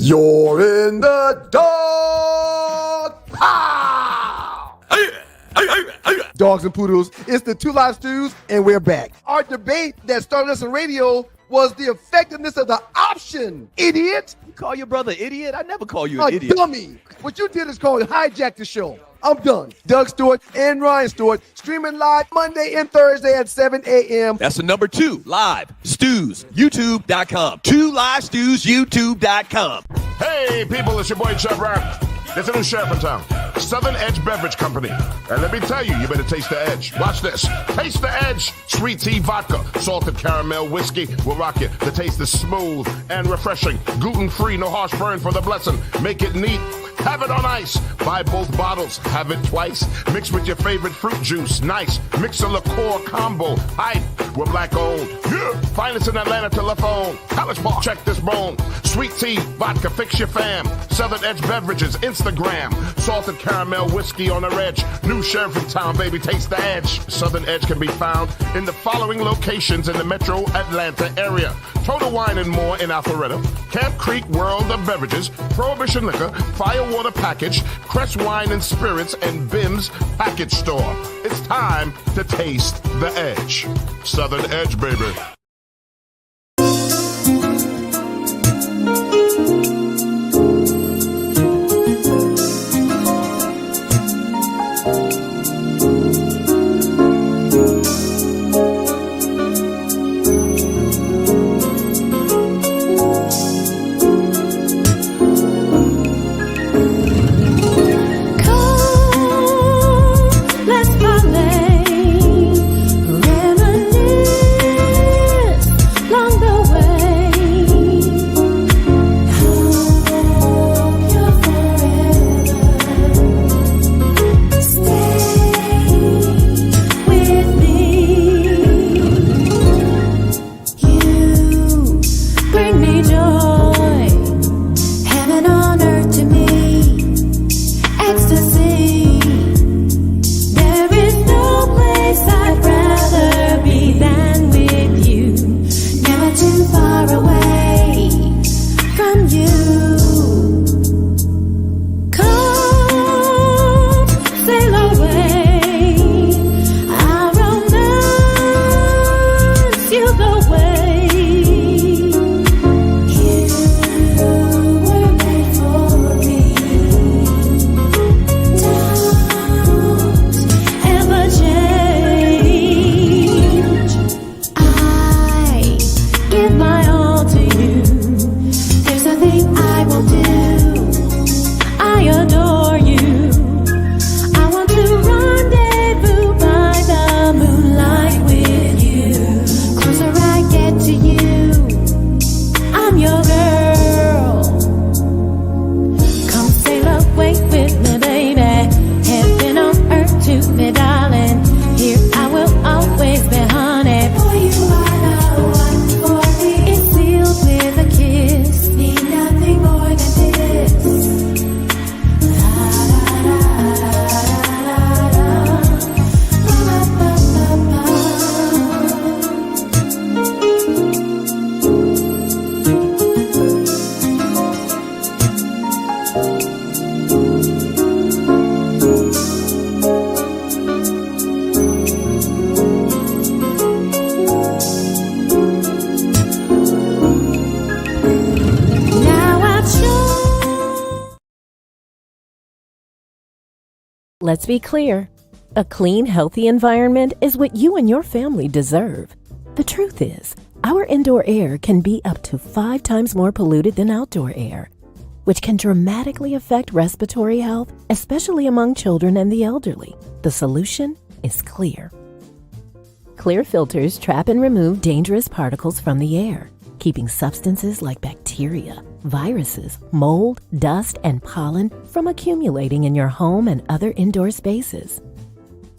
You're in the dog pound. Dogs and poodles, it's the Two Live Stews, and we're back. Our debate that started us on radio was the effectiveness of the option, idiot. You call your brother idiot? I never call you an idiot. Dummy. What you did is called hijack the show. I'm done. Doug Stewart and Ryan Stewart streaming live Monday and Thursday at 7 a.m. That's the number 2 Live Stews, YouTube.com. 2 Live Stews, YouTube.com. Hey, people, it's your boy Chef Rap. There's a new sheriff in town, Southern Edge Beverage Company. And let me tell you, you better taste the edge. Watch this. Taste the edge. Sweet tea vodka, salted caramel whiskey will rock you. The taste is smooth and refreshing. Gluten-free, no harsh burn for the blessing. Make it neat. Have it on ice. Buy both bottles. Have it twice. Mix with your favorite fruit juice. Nice. Mix a liqueur combo. Hype. We're black owned. Yeah. Finest in Atlanta telephone. College Park. Check this bone. Sweet tea, vodka, fix your fam. Southern Edge Beverages, Instagram. Salted caramel whiskey on the edge. New sheriff in town, baby. Taste the edge. Southern Edge can be found in the following locations in the metro Atlanta area. Total Wine and More in Alpharetta. Camp Creek World of Beverages. Prohibition Liquor. Firewater Package. Crest Wine and Spirits. And Bim's Package Store. It's time to taste the edge. Southern Edge, baby. Let's be clear. A clean, healthy environment is what you and your family deserve. The truth is, our indoor air can be up to 5 times more polluted than outdoor air, which can dramatically affect respiratory health, especially among children and the elderly. The solution is clear. Clear filters trap and remove dangerous particles from the air, keeping substances like bacteria, viruses, mold, dust, and pollen from accumulating in your home and other indoor spaces.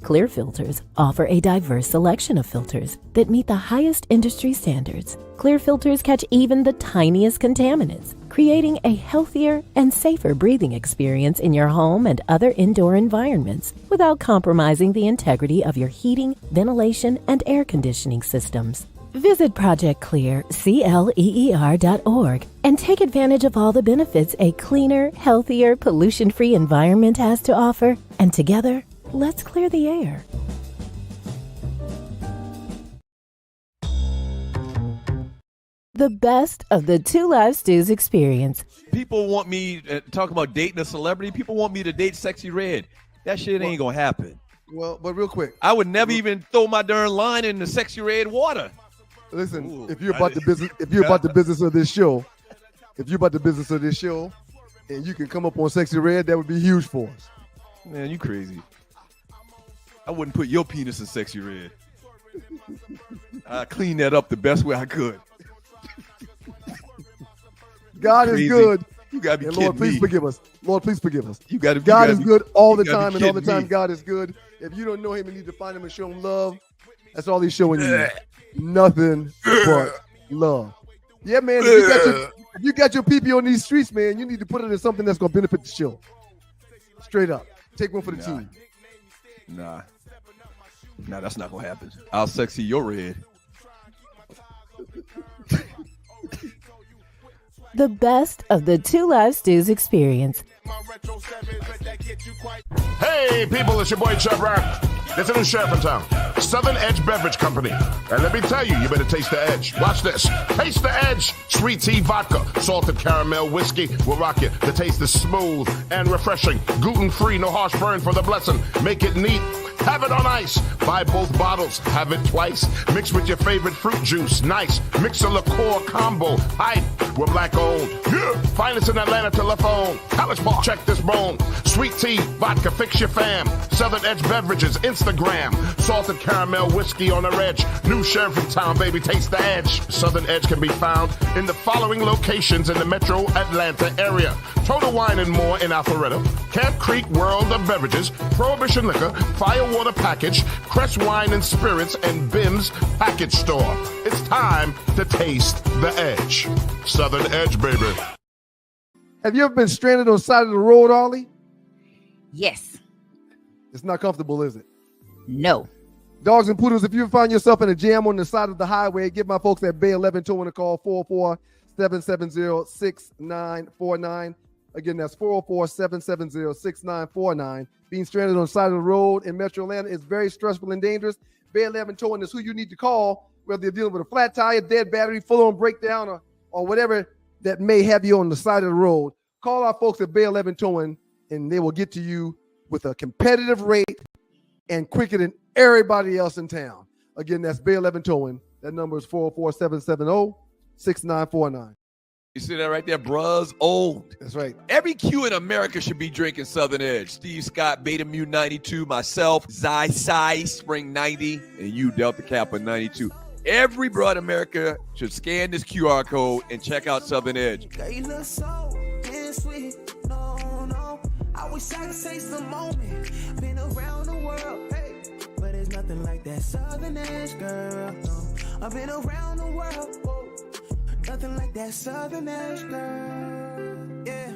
Clear filters offer a diverse selection of filters that meet the highest industry standards. Clear filters catch even the tiniest contaminants, creating a healthier and safer breathing experience in your home and other indoor environments without compromising the integrity of your heating, ventilation, and air conditioning systems. Visit ProjectClear.org and take advantage of all the benefits a cleaner, healthier, pollution-free environment has to offer. And together, let's clear the air. The best of the Two Live Stews experience. People want me talking about dating a celebrity. People want me to date Sexy Red. That shit ain't gonna happen. Well, but real quick, I would never even throw my darn line in the Sexy Red water. listen. Ooh, if you're about the business of this show, and you can come up on Sexy Red, that would be huge for us. Man, you crazy. I wouldn't put your penis in Sexy Red. I cleaned that up the best way I could. God is good. You gotta be and kidding Lord, please me. forgive us. Lord, please forgive us. God is good all the you gotta time, be and all the kidding time me. God is good. If you don't know him, you need to find him and show him love. That's all he's showing you. Nothing but love. Yeah, man. If you got your pee-pee on these streets, man, you need to put it in something that's going to benefit the show. Straight up. Take one for the team. Nah, that's not gonna happen. I'll sexy your red. The best of the Two Live Stews experience. Hey, people, it's your boy Chub Rap. There's a new sheriff in town, Southern Edge Beverage Company. And let me tell you, you better taste the edge. Watch this. Taste the edge. Sweet tea vodka, salted caramel whiskey will rock you. The taste is smooth and refreshing. Gluten-free, no harsh burn for the blessing. Make it neat. Have it on ice. Buy both bottles. Have it twice. Mix with your favorite fruit juice. Nice. Mix a liqueur combo. Hype. We're black owned. Yeah. Find us in Atlanta, telephone. College Park. Check this bone. Sweet tea, vodka, fix your fam. Southern Edge Beverages, Instagram. Salted caramel whiskey on the edge. New sheriff in town, baby. Taste the edge. Southern Edge can be found in the following locations in the metro Atlanta area. Total Wine and More in Alpharetta. Camp Creek World of Beverages. Prohibition Liquor. Firewater Package. Crest Wine and Spirits. And Bim's Package Store. It's time to taste the edge. Southern Edge, baby. Have you ever been stranded on the side of the road, Ollie? Yes. It's not comfortable, is it? No. Dogs and Poodles, if you find yourself in a jam on the side of the highway, give my folks at Bay 11 Towing a call, 404-770-6949. Again, that's 404-770-6949. Being stranded on the side of the road in Metro Atlanta is very stressful and dangerous. Bay 11 Towing is who you need to call, whether you're dealing with a flat tire, dead battery, full-on breakdown, or whatever that may have you on the side of the road. Call our folks at Bay 11 Towing, and they will get to you with a competitive rate and quicker than everybody else in town. Again, that's Bay 11 Towing. That number is 404-770-6949. You see that right there, bruh's old. That's right. Every Q in America should be drinking Southern Edge. Steve Scott, Beta Mu 92, myself, Zy Spring 90, and you, Delta Kappa 92. Every bro in America should scan this QR code and check out Southern Edge. Girl, you look so damn sweet. No, I wish I could taste the moment. Been around the world, hey, but it's nothing like that Southern Edge, girl. No, I've been around the world, whoa. Nothing like that Southern Edge, girl. Yeah.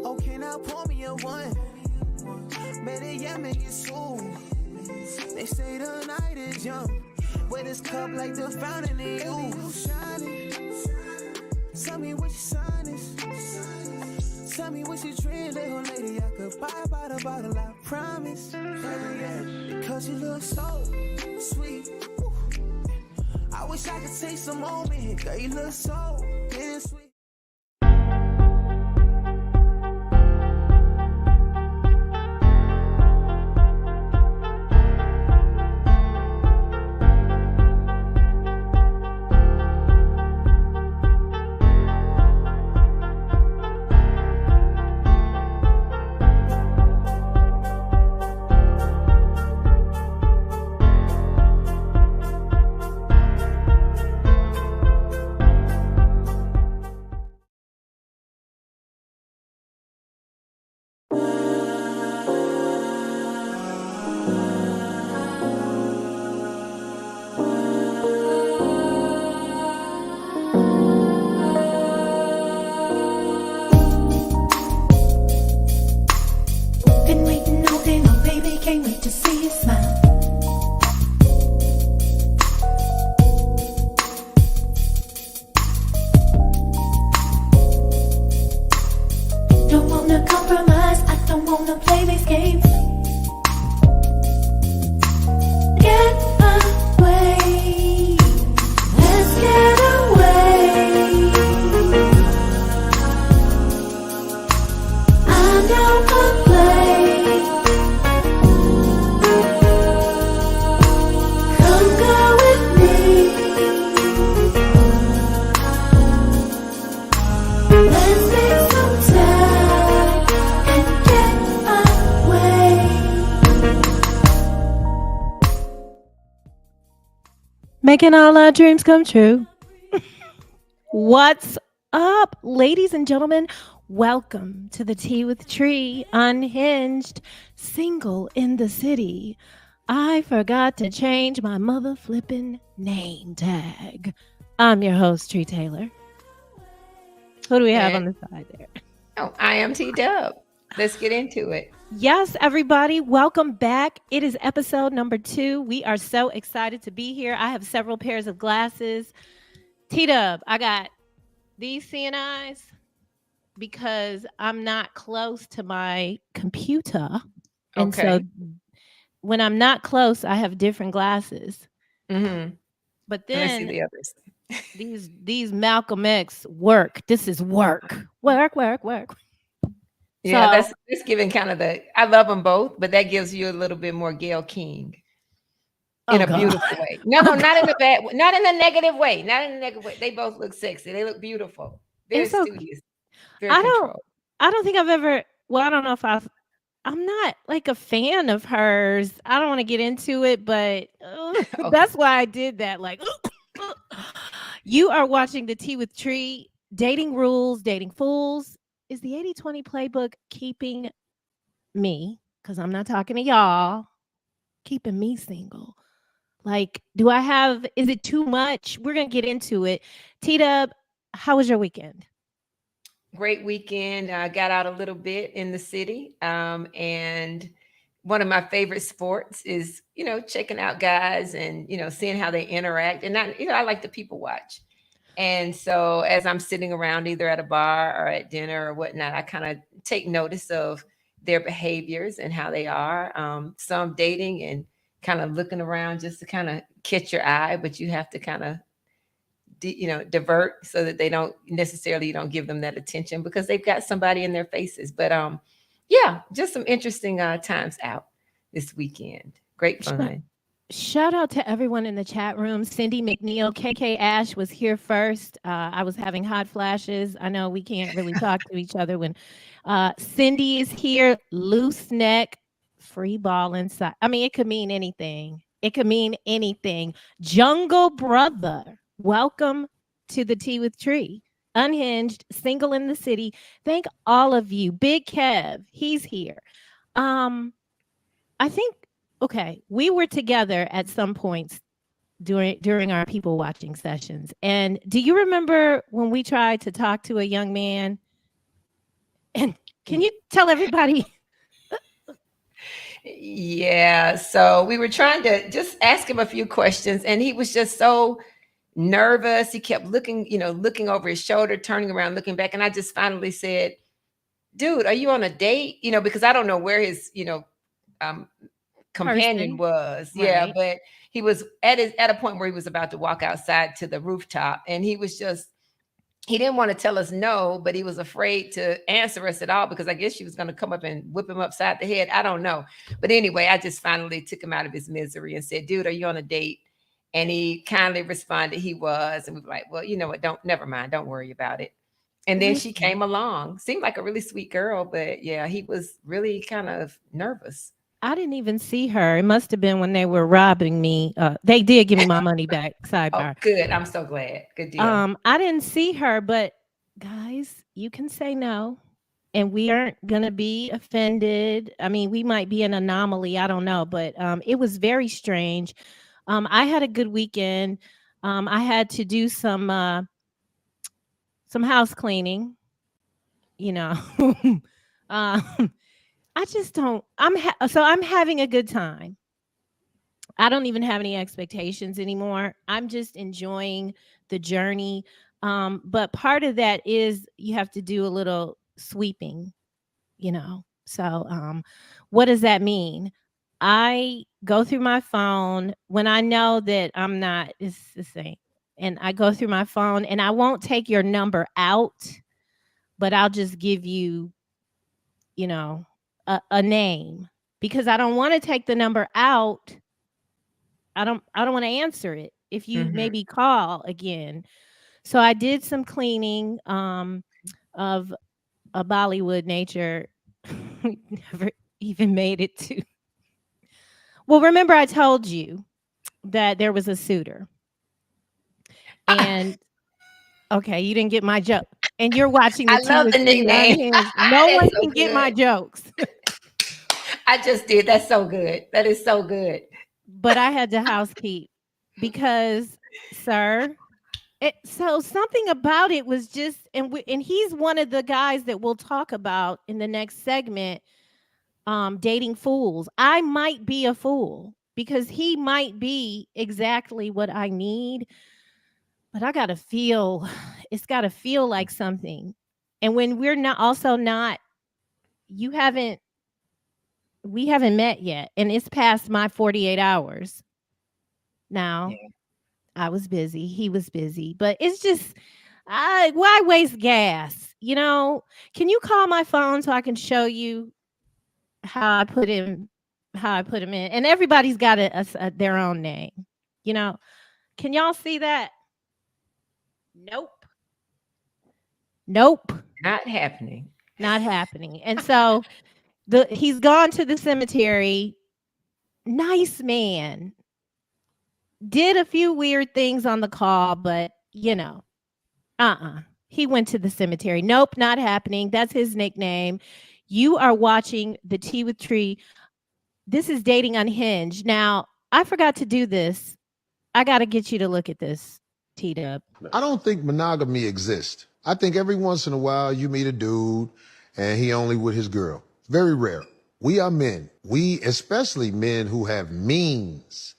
Oh, can I pour me a one? Better yet, make it soon. They say the night is young. Wet this cup like the fountain in you. Shining. Tell me what your sign is. Tell me what your dream, little lady. I could buy by the bottle, I promise. Yeah, because you look so sweet. Woo. I wish I could take some moment. Girl, you look so damn sweet. Making all our dreams come true. What's up, ladies and gentlemen? Welcome to the Tea with Trei, Unhinged, single in the city. I forgot to change my mother flipping name tag. I'm your host, Trei Taylor. Who do we have on the side there? Oh, I am T-Dub. Let's get into it. Yes, everybody, welcome back. It is episode number 2. We are so excited to be here. I have several pairs of glasses. T-Dub, I got these seeing eyes because I'm not close to my computer. And so when I'm not close, I have different glasses. Mm-hmm. But then I see the others. these Malcolm X work. This is work. Work. Yeah, So, that's giving kind of I love them both, but that gives you a little bit more Gayle King in a beautiful way. No, not in a bad, not in a negative way. Not in a negative way. They both look sexy. They look beautiful. Very studious. Very controlled. I don't think I've ever. Well, I don't know if I'm not like a fan of hers. I don't want to get into it, but that's why I did that. Like, you are watching the Tea with Trei, Dating Rules, Dating Fools. Is the 80-20 playbook keeping me, because I'm not talking to y'all, keeping me single? Like, is it too much? We're going to get into it. T-Dub, how was your weekend? Great weekend. I got out a little bit in the city. And one of my favorite sports is, checking out guys and, seeing how they interact. And I like to people watch. And so as I'm sitting around either at a bar or at dinner or whatnot, I kind of take notice of their behaviors and how they are. Some dating and kind of looking around just to kind of catch your eye, but you have to kind of, divert so that you don't give them that attention because they've got somebody in their faces. But yeah, just some interesting times out this weekend. Great fun. Shout out to everyone in the chat room. Cindy McNeil, KK Ash was here first. I was having hot flashes. I know we can't really talk to each other when Cindy is here. Loose neck, free ball inside. I mean, it could mean anything. Jungle Brother, welcome to the Tea with Trei. Unhinged, single in the city. Thank all of you. Big Kev, he's here. I think. Okay, we were together at some points during our people watching sessions. And do you remember when we tried to talk to a young man? And can you tell everybody? Yeah, so we were trying to just ask him a few questions, and he was just so nervous. He kept looking over his shoulder, turning around, looking back. And I just finally said, dude, are you on a date? Because I don't know where his, companion was. Right. Yeah, but he was at a point where he was about to walk outside to the rooftop, and he didn't want to tell us no, but he was afraid to answer us at all because I guess she was going to come up and whip him upside the head. I don't know. But anyway, I just finally took him out of his misery and said, dude, are you on a date? And he kindly responded he was. And we were like, well, you know what? Never mind. Don't worry about it. And then she came along. Seemed like a really sweet girl, but yeah, he was really kind of nervous. I didn't even see her. It must have been when they were robbing me. They did give me my money back. Sidebar. Oh, good. I'm so glad. Good deal. I didn't see her, but guys, you can say no, and we aren't gonna be offended. I mean, we might be an anomaly. I don't know, but it was very strange. I had a good weekend. I had to do some house cleaning. I just don't. I'm having a good time. I don't even have any expectations anymore. I'm just enjoying the journey. But part of that is you have to do a little sweeping, So what does that mean? I go through my phone when I know that I'm not, it's the same. And I go through my phone and I won't take your number out, but I'll just give you, a name because I don't want to take the number out. I don't want to answer it if you maybe call again. So I did some cleaning of a Bollywood nature. Never even made it to. Well, remember I told you that there was a suitor And okay, you didn't get my joke. And you're watching the I love the Tree nickname. Unhinged. No That's one so can get my good. jokes. I just did. That's so good. That is so good. But I had to housekeep because, sir, so something about it was just, and he's one of the guys that we'll talk about in the next segment. Dating fools. I might be a fool because he might be exactly what I need, but I gotta feel. It's gotta feel like something. And when we're not, you haven't. We haven't met yet, and it's past my 48 hours. Now, Yeah. I was busy. He was busy, but it's just, why waste gas? Can you call my phone so I can show you how I put him, in? And everybody's got their own name. Can y'all see that? Nope. Nope. Not happening. Not happening. And so he's gone to the cemetery. Nice man. Did a few weird things on the call, but he went to the cemetery. Nope, not happening. That's his nickname. You are watching the Tea with Tree. This is Dating Unhinged. Now, I forgot to do this. I got to get you to look at this, T-Dub. I don't think monogamy exists. I think every once in a while you meet a dude and he only with his girl. Very rare. We are men. We, especially men who have means.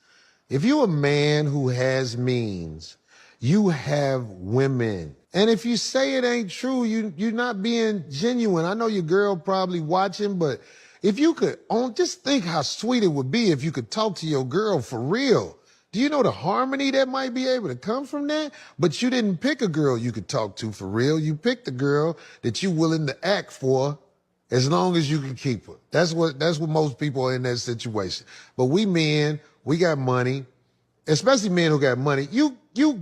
If you're a man who has means, you have women. And if you say it ain't true, you're not being genuine. I know your girl probably watching, but if you could just think how sweet it would be if you could talk to your girl for real. Do you know the harmony that might be able to come from that? But you didn't pick a girl you could talk to for real. You picked a girl that you're willing to act for as long as you can keep her. That's what most people are in that situation. But we men, we got money, especially men who got money. You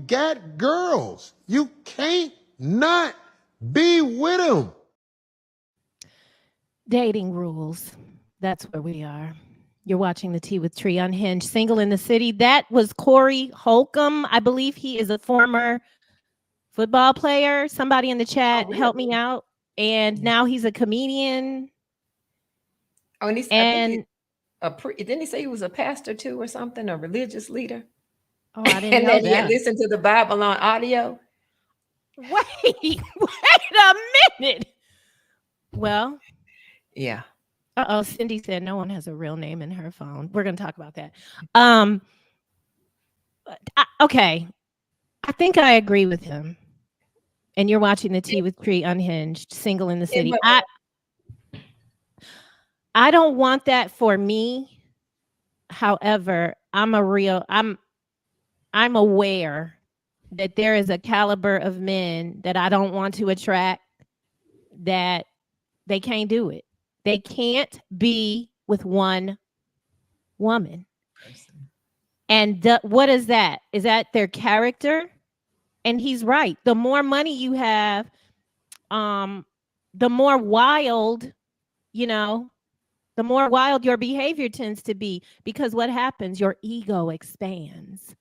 got girls. You can't not be with them. Dating rules. That's where we are. You're watching the Tea with Tree Unhinged, Single in the City. That was Corey Holcomb. I believe he is a former football player. Somebody in the chat help me out. And now he's a comedian. Oh, and didn't he say he was a pastor too or something, a religious leader? Oh, I didn't know that. He had listened to the Bible on audio. Wait a minute. Well, yeah. Cindy said no one has a real name in her phone. We're going to talk about that. Okay. I think I agree with him. And you're watching the Tea with Tree Unhinged, Single in the City. I don't want that for me. However, I'm aware that there is a caliber of men that I don't want to attract, that they can't do it. They can't be with one woman. And what is that? Is that their character? And he's right. The more money you have, the more wild, the more wild your behavior tends to be, because what happens? Your ego expands.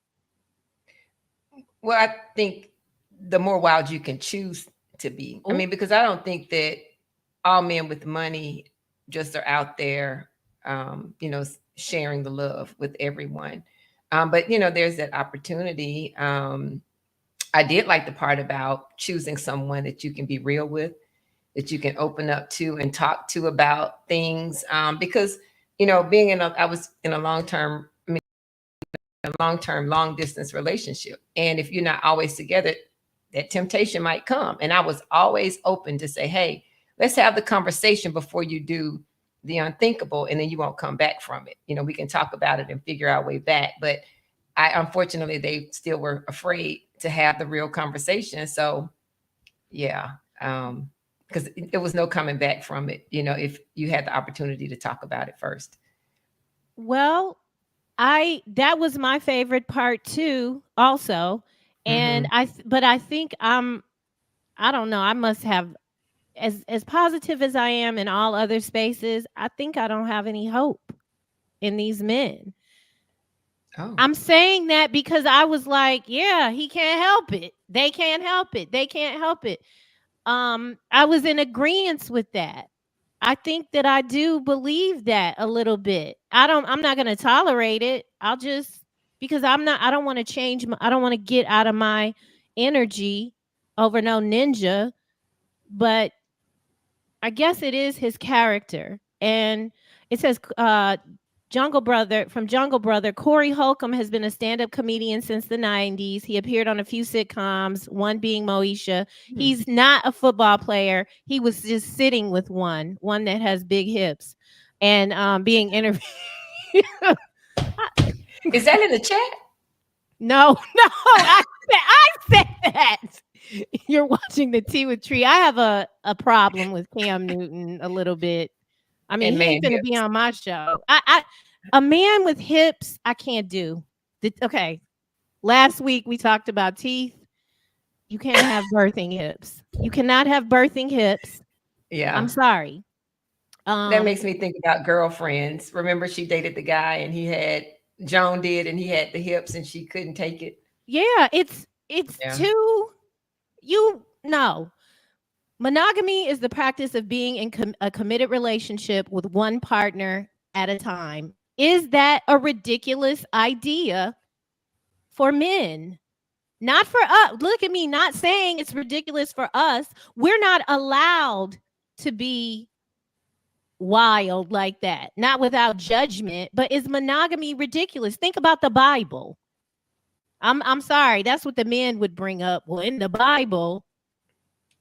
Well, I think the more wild you can choose to be. Ooh. I mean, because I don't think that all men with money just are out there, sharing the love with everyone. But, there's that opportunity. I did like the part about choosing someone that you can be real with, that you can open up to and talk to about things. Because, I was in a long-term, long distance relationship. And if you're not always together, that temptation might come. And I was always open to say, hey, let's have the conversation before you do the unthinkable, and then you won't come back from it. We can talk about it and figure our way back. But unfortunately, they still were afraid to have the real conversation. So, yeah, because there was no coming back from it, if you had the opportunity to talk about it first. Well, that was my favorite part too, also. And I think I don't know, I must have, as positive as I am in all other spaces, I think I don't have any hope in these men. Oh. I'm saying that because I was like, yeah, he can't help it. They can't help it. They can't help it. I was in agreement with that. I think that I do believe that a little bit. I'm not going to tolerate it. Because I don't want to I don't want to get out of my energy over no ninja, but I guess it is his character. And it says, Jungle Brother, Corey Holcomb has been a stand-up comedian since the 90s. He appeared on a few sitcoms, one being Moesha. He's not a football player. He was just sitting with one that has big hips and being interviewed. Is that in the chat? No, I said that. You're watching the Tea with Tree. I have a problem with Cam Newton a little bit. I mean, he ain't gonna be on my show. A man with hips, I can't do. Okay. Last week we talked about teeth. You can't have birthing hips. You cannot have birthing hips. Yeah. I'm sorry. That makes me think about Girlfriends. Remember, she dated the guy and Joan did, and he had the hips and she couldn't take it. Yeah, it's no. Monogamy is the practice of being in a committed relationship with one partner at a time. Is that a ridiculous idea for men? Not for us. Look at me, not saying it's ridiculous for us. We're not allowed to be wild like that, not without judgment. But is monogamy ridiculous? Think about the Bible. I'm sorry, that's what the men would bring up. Well, in the Bible.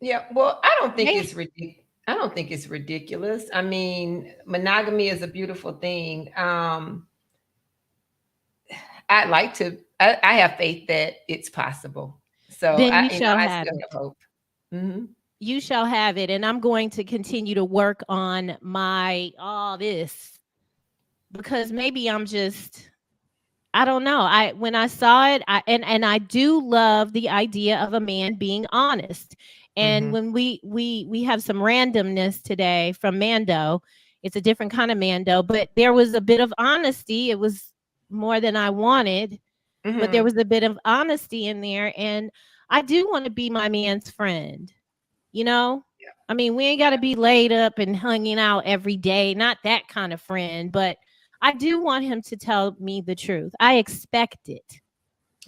Yeah, well, I don't think it's ridiculous. I don't think it's ridiculous. I mean, monogamy is a beautiful thing. I have faith that it's possible. So then I still have hope. Mm-hmm. You shall have it. And I'm going to continue to work on all this because maybe I'm just, I don't know. When I saw it, and I do love the idea of a man being honest. And when we have some randomness today from Mando, it's a different kind of Mando, but there was a bit of honesty. It was more than I wanted, but there was a bit of honesty in there. And I do want to be my man's friend, you know? Yeah. I mean, we ain't got to be laid up and hanging out every day. Not that kind of friend, but I do want him to tell me the truth. I expect it.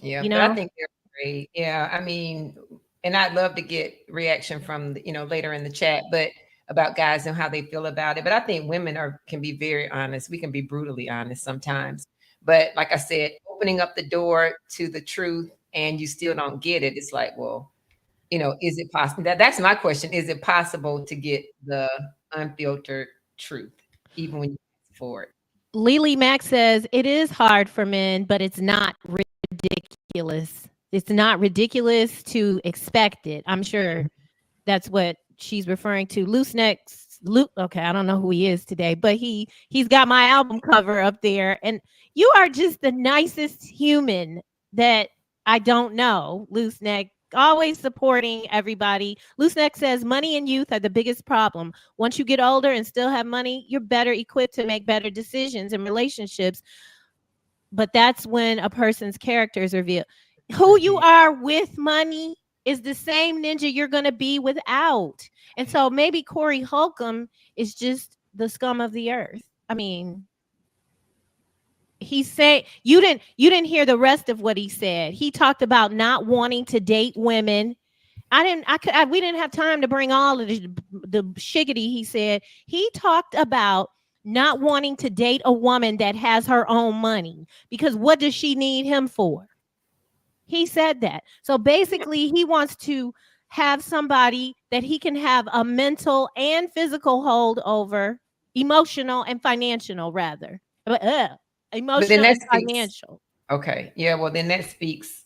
Yeah, you know? But I think they're great. Yeah, I mean, and I'd love to get reaction from later in the chat, but about guys and how they feel about it. But I think women can be very honest. We can be brutally honest sometimes. But like I said, opening up the door to the truth and you still don't get it, it's like, well, is it possible? That's my question. Is it possible to get the unfiltered truth, even when you ask for it? Lily Mack says it is hard for men, but it's not ridiculous. It's not ridiculous to expect it. I'm sure that's what she's referring to. Luke. Okay, I don't know who he is today, but he's got my album cover up there. And you are just the nicest human that I don't know, Loose Neck. Always supporting everybody. Loose Neck says money and youth are the biggest problem. Once you get older and still have money, you're better equipped to make better decisions in relationships. But that's when a person's character is revealed. Who you are with money is the same ninja you're going to be without. And so maybe Corey Holcomb is just the scum of the earth. I mean, he said you didn't hear the rest of what he said. He talked about not wanting to date women. We didn't have time to bring all of the shiggity he said. He talked about not wanting to date a woman that has her own money because what does she need him for? He said that. So basically he wants to have somebody that he can have a mental and physical hold over, emotional and financial rather. Emotional and financial. Okay. Yeah. Well, then that speaks,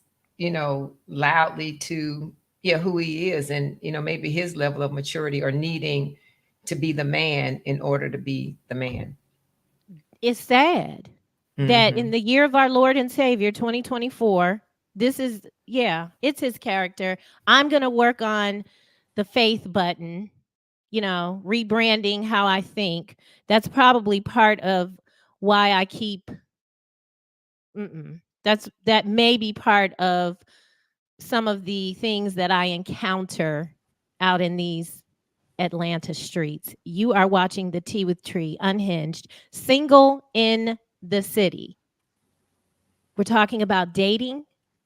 loudly to who he is and maybe his level of maturity or needing to be the man in order to be the man. It's sad that in the year of our Lord and Savior 2024, it's his character. I'm gonna work on the faith button, rebranding how I think. That's probably part of why I keep That may be part of some of the things that I encounter out in these Atlanta streets. You are watching the Tea with Trei, Unhinged, single in the city. We're talking about dating.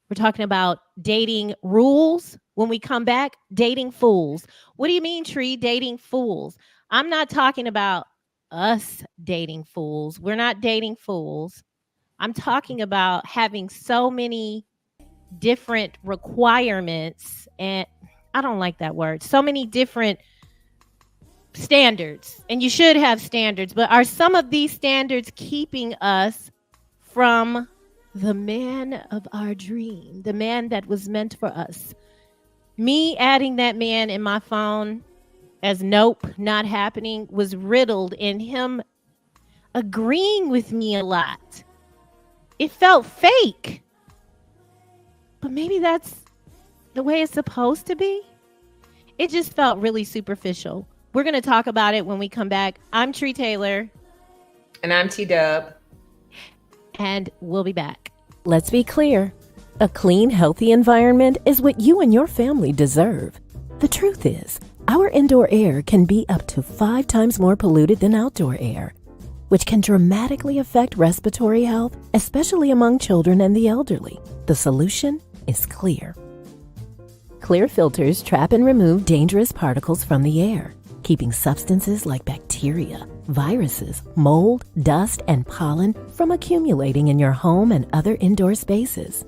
We're talking about dating rules. When we come back, dating fools. What do you mean, Trei, dating fools? I'm not talking about us dating fools. We're not dating fools. I'm talking about having so many different requirements, and I don't like that word. So many different standards, and you should have standards, but are some of these standards keeping us from the man of our dream, the man that was meant for us? Me adding that man in my phone as nope, not happening, was riddled in him agreeing with me a lot. It felt fake. But maybe that's the way it's supposed to be. It just felt really superficial. We're going to talk about it when we come back. I'm Trei Taylor. And I'm T-Dub. And we'll be back. Let's be clear. A clean, healthy environment is what you and your family deserve. The truth is, our indoor air can be up to 5 times more polluted than outdoor air, which can dramatically affect respiratory health, especially among children and the elderly. The solution is clear. Clear filters trap and remove dangerous particles from the air, keeping substances like bacteria, viruses, mold, dust, and pollen from accumulating in your home and other indoor spaces.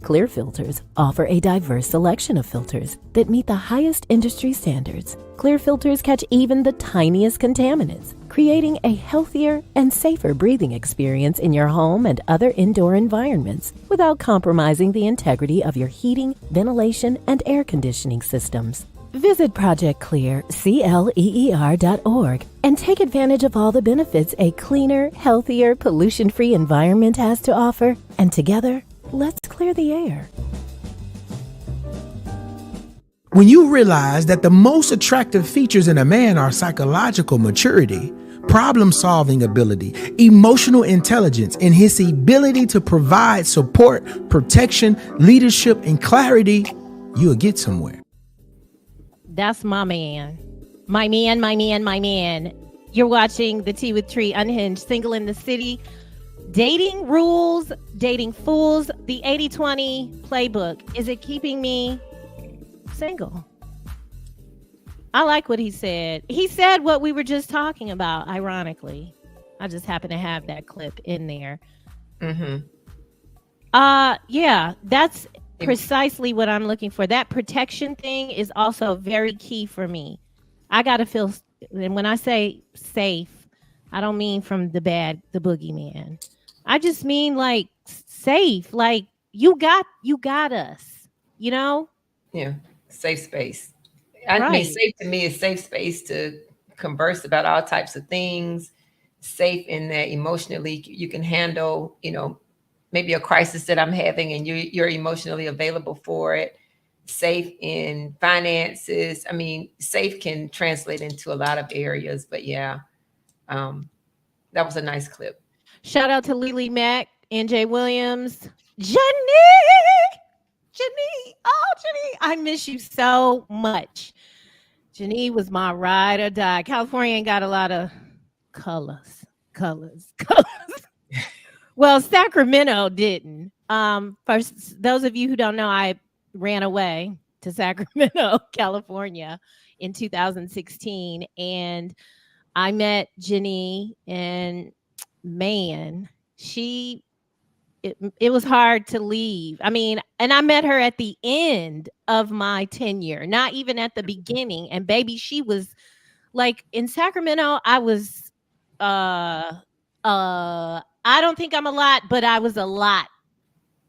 Clear filters offer a diverse selection of filters that meet the highest industry standards. Clear filters catch even the tiniest contaminants, creating a healthier and safer breathing experience in your home and other indoor environments without compromising the integrity of your heating, ventilation, and air conditioning systems. Visit ProjectClear.org and take advantage of all the benefits a cleaner, healthier, pollution-free environment has to offer. And together, let's clear the air. When you realize that the most attractive features in a man are psychological maturity, problem-solving ability, emotional intelligence, and his ability to provide support, protection, leadership, and clarity, you'll get somewhere. That's my man. My man, my man, my man. You're watching the Tea with Trei, Unhinged, single in the city. Dating rules, dating fools, the 80-20 playbook. Is it keeping me single? I like what he said. He said what we were just talking about, ironically. I just happen to have that clip in there. Yeah, that's precisely what I'm looking for. That protection thing is also very key for me. I got to feel, and when I say safe, I don't mean from the boogeyman. I just mean like safe, like you got us, you know? Yeah, safe space. I mean, safe to me is safe space to converse about all types of things. Safe in that emotionally you can handle, maybe a crisis that I'm having and you're emotionally available for it. Safe in finances. I mean, safe can translate into a lot of areas, but yeah, that was a nice clip. Shout out to Lily Mack, NJ Williams, Jenny. Oh, Jenny, I miss you so much. Jenny was my ride or die. California ain't got a lot of colors. Well, Sacramento didn't. First, those of you who don't know, I ran away to Sacramento, California in 2016. And I met Jenny, and man, it was hard to leave. I mean, and I met her at the end of my tenure, not even at the beginning. And baby, she was like in Sacramento, I was I don't think I'm a lot, but I was a lot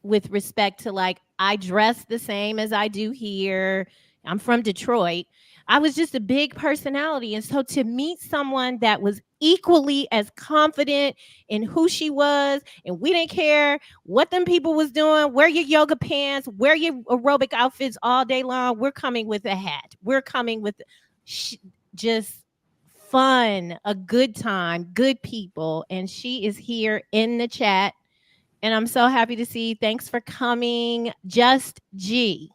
with respect to like, I dress the same as I do here. I'm from Detroit. I was just a big personality. And so to meet someone that was equally as confident in who she was, and we didn't care what them people was doing, wear your yoga pants, wear your aerobic outfits all day long. We're coming with a hat. We're coming with just fun, a good time, good people. And she is here in the chat. And I'm so happy to see. Thanks for coming. Just G.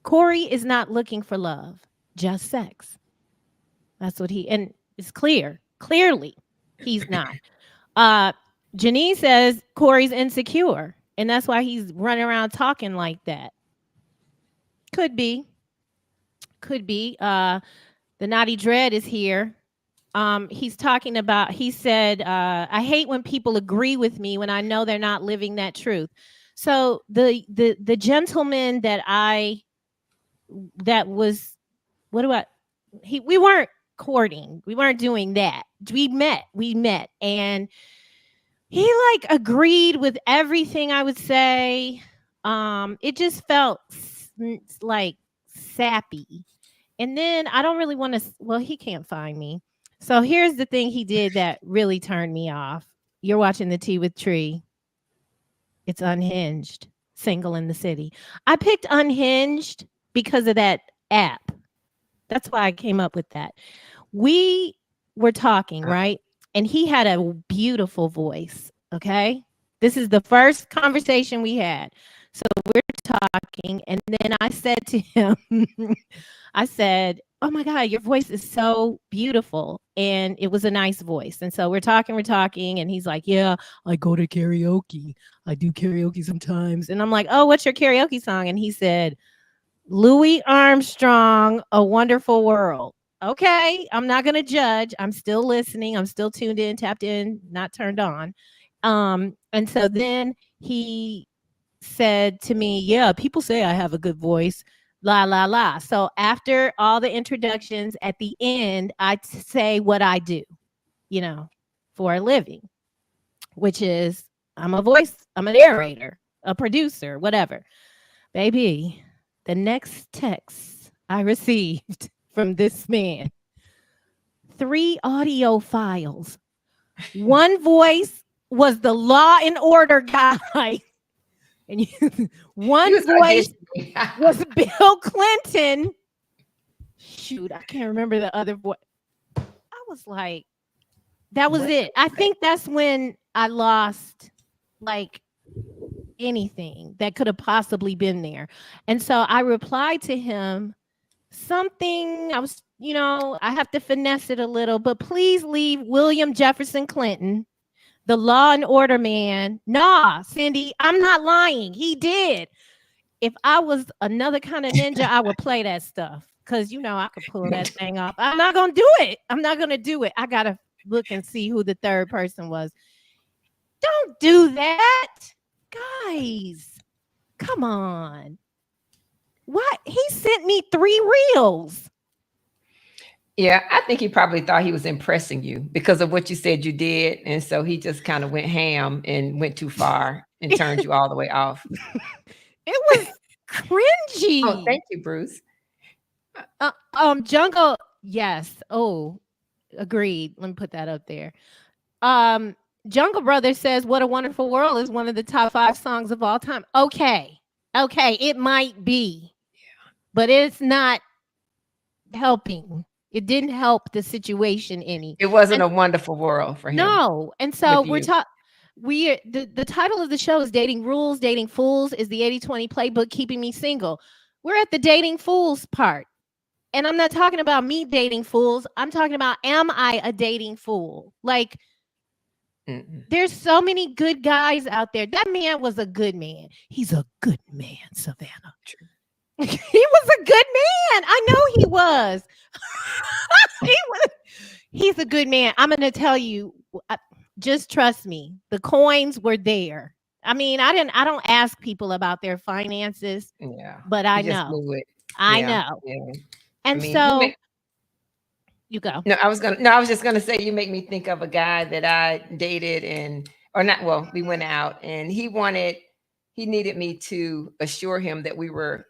Corey is not looking for love, just sex. That's what and it's clearly he's not. Janine says Corey's insecure, and that's why he's running around talking like that. Could be. The Naughty Dread is here. He's talking about, he said, I hate when people agree with me when I know they're not living that truth. So the gentleman we weren't courting. We weren't doing that. We met and he like agreed with everything I would say. It just felt like sappy. And then I don't really want to, well, he can't find me. So here's the thing he did that really turned me off. You're watching The Tea with Trei. It's Un-Hinged, Single in the City. I picked Un-Hinged because of that app. That's why I came up with that. We were talking, right? And he had a beautiful voice, okay? This is the first conversation we had. So we're talking, and then I said to him, I said, oh my God, your voice is so beautiful. And it was a nice voice. And so we're talking, and he's like, yeah, I go to karaoke. I do karaoke sometimes. And I'm like, oh, what's your karaoke song? And he said, Louis Armstrong, A Wonderful World. Okay, I'm not going to judge. I'm still listening. I'm still tuned in, tapped in, not turned on. And so then he said to me, yeah, people say I have a good voice, la, la, la. So after all the introductions, at the end, I say what I do, for a living, which is I'm a narrator, a producer, whatever. Baby, the next text I received from this man, 3 audio files. One voice was the Law and Order guy. And one voice was Bill Clinton. Shoot, I can't remember the other voice. I was like, that was it. I think that's when I lost like anything that could have possibly been there. And so I replied to him something. I was, I have to finesse it a little, but please leave William Jefferson Clinton, the Law and Order man. Nah, Cindy, I'm not lying. He did. If I was another kind of ninja, I would play that stuff because, I could pull that thing off. I'm not going to do it. I got to look and see who the third person was. Don't do that. Guys, come on. What? He sent me 3 reels. Yeah, I think he probably thought he was impressing you because of what you said you did. And so he just kind of went ham and went too far and turned you all the way off. It was cringy. Oh, thank you, Bruce. Jungle, yes. Oh, agreed. Let me put that up there. Jungle Brother says, What a Wonderful World is one of the top 5 songs of all time. Okay, it might be, but it's not helping. It didn't help the situation any. It wasn't a wonderful world for him. No. And so the title of the show is Dating Rules, Dating Fools. Is the 80-20 playbook keeping me single? We're at the dating fools part. And I'm not talking about me dating fools. I'm talking about, am I a dating fool? Like, there's so many good guys out there. That man was a good man. He's a good man, Savannah. He was a good man. I know he was. He's a good man. I'm going to tell you, just trust me. The coins were there. I mean, I don't ask people about their finances. Yeah. But I know. I know. Yeah. And you go. No, I was just gonna say you make me think of a guy that I dated we went out and he needed me to assure him that we were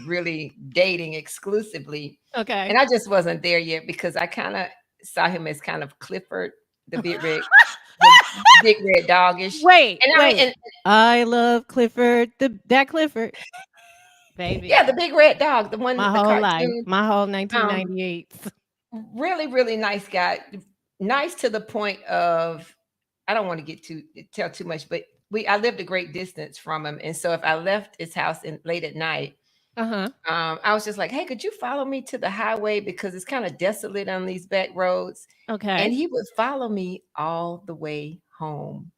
really dating exclusively. Okay. And I just wasn't there yet because I kind of saw him as kind of Clifford, the big red doggish. Wait. I love Clifford, that Clifford. Baby. Yeah, the big red dog, the one. My whole life, my whole 1998. Really, really nice guy. Nice to the point of, I don't want to tell too much, but I lived a great distance from him, and so if I left his house late at night, I was just like, "Hey, could you follow me to the highway because it's kind of desolate on these back roads?" Okay. And he would follow me all the way home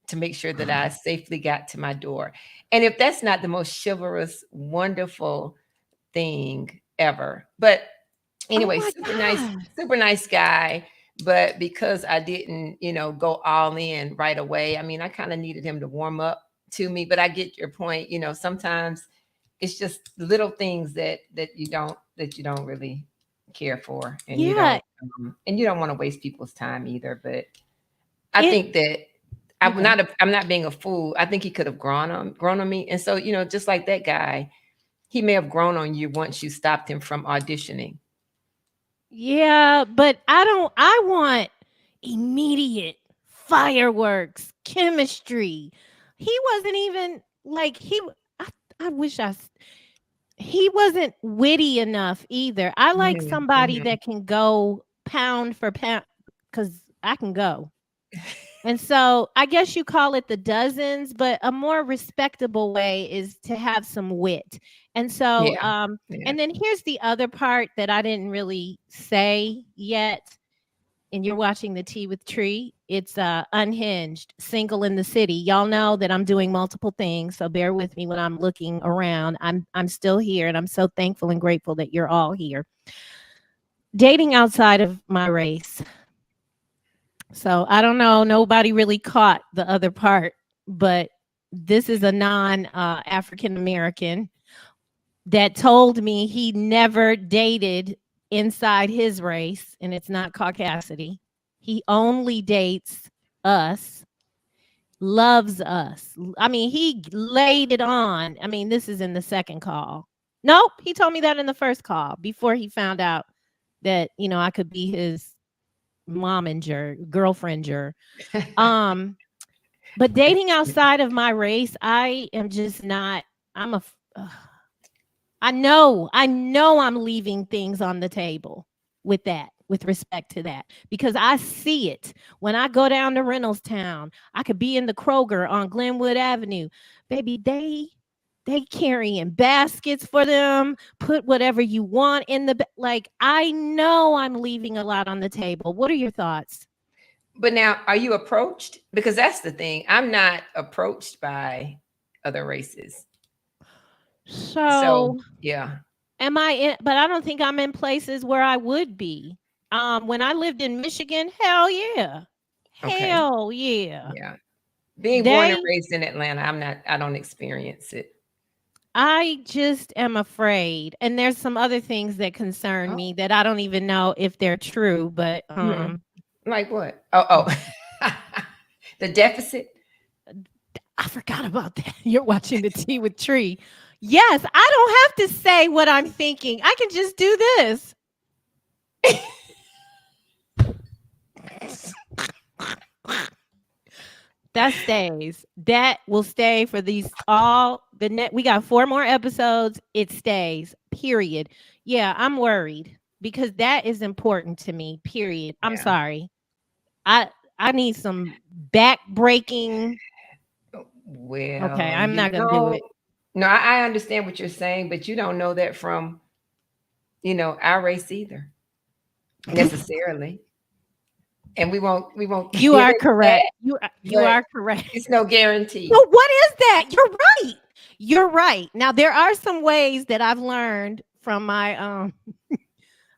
to make sure that I safely got to my door. And if that's not the most chivalrous, wonderful thing ever. But anyway, super nice guy. But because I didn't, go all in right away, I mean, I kind of needed him to warm up to me. But I get your point. Sometimes it's just little things that you don't really care for, and you don't want to waste people's time either. But I think that I'm not being a fool. I think he could have grown on me, and so just like that guy, he may have grown on you once you stopped him from auditioning. Yeah, but I want immediate fireworks, chemistry. He wasn't even like I wish he wasn't witty enough either. I like somebody that can go pound for pound because I can go. And so I guess you call it the dozens, but a more respectable way is to have some wit. And so, and then here's the other part that I didn't really say yet. And you're watching the Tea with Trei. It's Un-Hinged, Single in the City. Y'all know that I'm doing multiple things, so bear with me when I'm looking around. I'm still here, and I'm so thankful and grateful that you're all here. Dating outside of my race. So I don't know. Nobody really caught the other part, but this is a non-African American that told me he never dated inside his race, and it's not caucasity. He only dates us, loves us. I mean, he laid it on. I mean, this is in the second call. Nope, he told me that in the first call before he found out that, I could be his momager, girlfriender. But dating outside of my race, I am just not. I know I'm leaving things on the table with respect to that, because I see it when I go down to Reynoldstown. I could be in the Kroger on Glenwood Avenue, baby. They carrying baskets for them. Put whatever you want in the I know I'm leaving a lot on the table. What are your thoughts? But now, are you approached? Because that's the thing. I'm not approached by other races. So yeah. Am I in? But I don't think I'm in places where I would be. When I lived in Michigan, hell yeah. Hell yeah. Yeah. Being born and raised in Atlanta, I don't experience it. I just am afraid. And there's some other things that concern me that I don't even know if they're true, but like what? Oh. The deficit. I forgot about that. You're watching the Tea with Trei. Yes, I don't have to say what I'm thinking. I can just do this. That stays. That will stay for we got 4 more episodes. It stays. Period. Yeah, I'm worried because that is important to me. Period. I'm sorry. I need some back-breaking. Well, okay, I'm not gonna do it. No, I understand what you're saying, but you don't know that from, our race either, necessarily. And we won't. You are correct. You are correct. It's no guarantee. So what is that? You're right. Now there are some ways that I've learned from my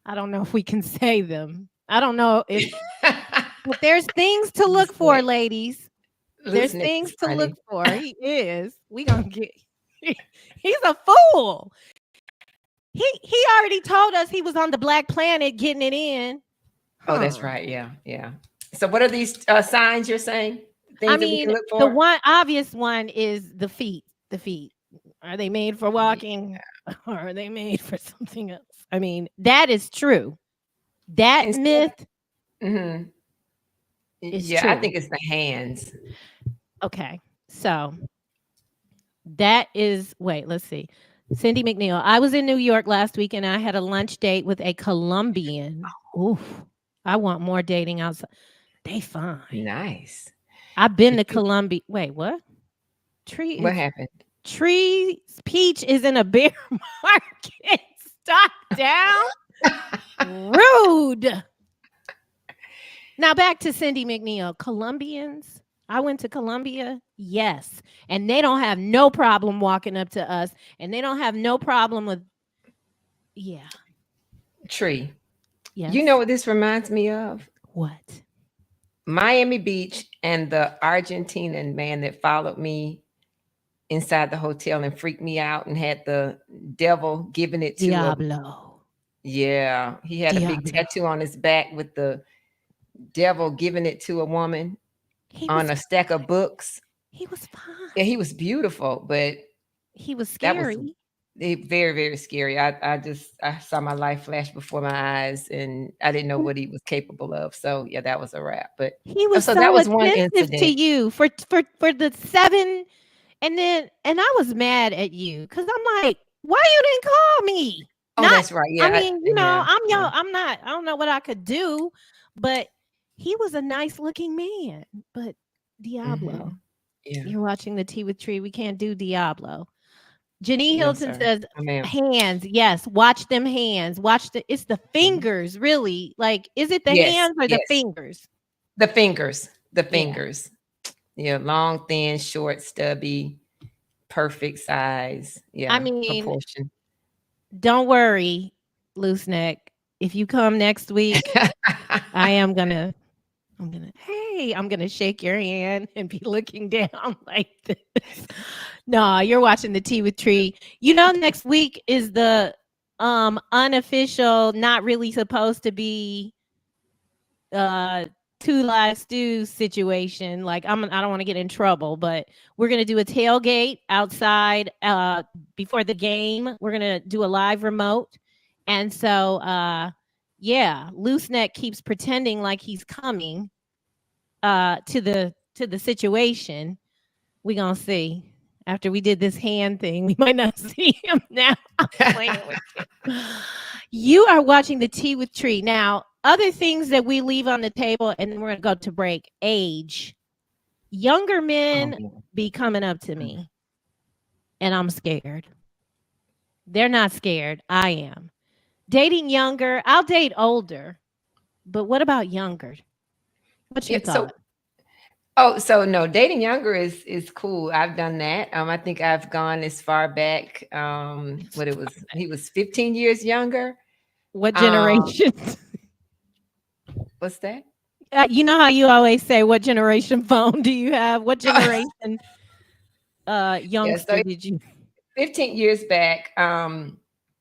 I don't know if we can say them. I don't know if but there's things to look for, ladies. There's things to look for. He is. We gonna get. He's a fool. He already told us he was on the Black Planet getting it in. Oh, that's right. Yeah. So what are these signs you're saying? Things that we can look for? The one obvious one is the feet. The feet. Are they made for walking or are they made for something else? I mean, that is true. That myth is true. I think it's the hands. Okay. So that is, let's see. Cindy McNeil. I was in New York last week and I had a lunch date with a Colombian. Oof. I want more dating outside. They fine. Nice. I've been to Colombia. Wait, what? Tree What is happened? Tree's peach is in a bear market. Stock down. Rude. Now back to Cindy McNeil. Colombians. I went to Colombia. Yes. And they don't have no problem walking up to us. And they don't have no problem with, yeah. Tree. Yes. You know what this reminds me of? What? Miami Beach and the Argentinian man that followed me inside the hotel and freaked me out and had the devil giving it to Diablo. Yeah. He had a big tattoo on his back with the devil giving it to a woman on a stack of books. He was fine. Yeah, he was beautiful, but he was scary. That was very, very scary. I saw my life flash before my eyes, and I didn't know what he was capable of. So yeah, that was a wrap. But he was so that was one attentive incident to you for the 7, and I was mad at you because I'm like, why you didn't call me? Oh, that's right. Yeah, I mean, I'm young. I'm not. I don't know what I could do, but he was a nice looking man. But Diablo, Mm-hmm. Yeah, you're watching the Tea with Tree. We can't do Diablo. Jenny Hilton says, hands. Yes. Watch them hands. It's the fingers, really. Like, is it the hands or the fingers? The fingers. The fingers. Yeah. Long, thin, short, stubby, perfect size. Yeah. I mean, proportion. Don't worry, loose neck. If you come next week, I'm gonna shake your hand and be looking down like this. No, you're watching the Tea with Tree. Next week is the unofficial, not really supposed to be 2 Live Stews situation. Like I don't want to get in trouble, but we're gonna do a tailgate outside before the game. We're gonna do a live remote, and so Loose Neck keeps pretending like he's coming to the situation. We gonna see. After we did this hand thing, we might not see him now. I'm playing with you. You are watching the Tea with Tree. Now, other things that we leave on the table, and then we're gonna go to break. Age. Younger men be coming up to me, and I'm scared. They're not scared. I am. Dating younger, I'll date older, but what about younger? What's your thought? So no, dating younger is cool. I've done that. I think I've gone as far back. He was 15 years younger. What generation? What's that? You know how you always say, what generation phone do you have? What generation youngster did you? 15 years back. And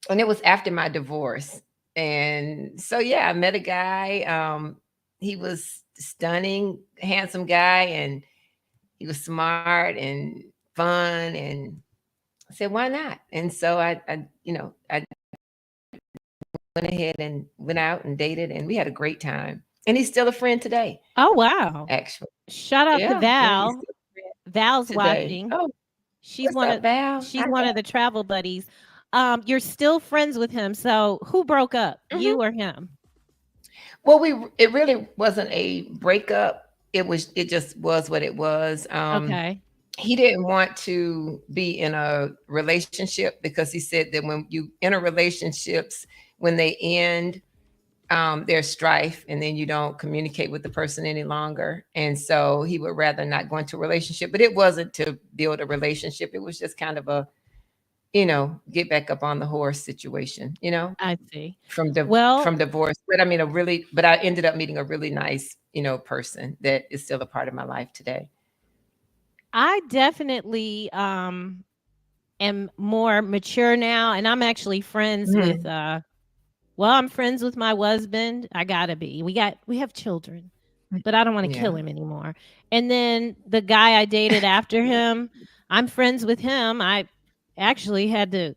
it was after my divorce. And so, I met a guy. He was stunning, handsome guy, and he was smart and fun. And I said, why not? And so I went ahead and went out and dated, and we had a great time. And he's still a friend today. Oh, wow. Actually. Shout out to Val. Val's watching. Oh, she's one of the travel buddies. You're still friends with him. So who broke up? Mm-hmm. You or him? Well, it really wasn't a breakup. It just was what it was. Okay. He didn't want to be in a relationship because he said that when you enter relationships, when they end, there's strife, and then you don't communicate with the person any longer. And so he would rather not go into a relationship, but it wasn't to build a relationship. It was just kind of a, get back up on the horse situation, I see. From divorce. But I ended up meeting a really nice, person that is still a part of my life today. I definitely am more mature now, and I'm actually friends with I'm friends with my husband. I gotta be. We have children, but I don't want to kill him anymore. And then the guy I dated after him, I'm friends with him. I actually had to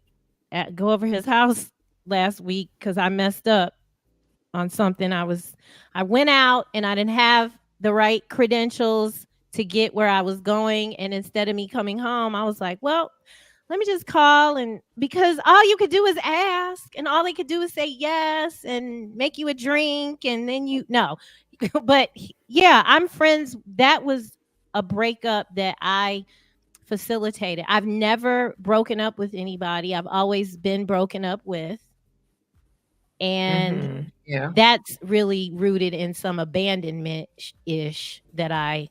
go over his house last week because I messed up on something. I went out and I didn't have the right credentials to get where I was going. And instead of me coming home, I was like, well, let me just call. And because all you could do is ask, and all they could do is say yes and make you a drink. And then but I'm friends. That was a breakup that I facilitate it. I've never broken up with anybody. I've always been broken up with. And that's really rooted in some abandonment-ish that I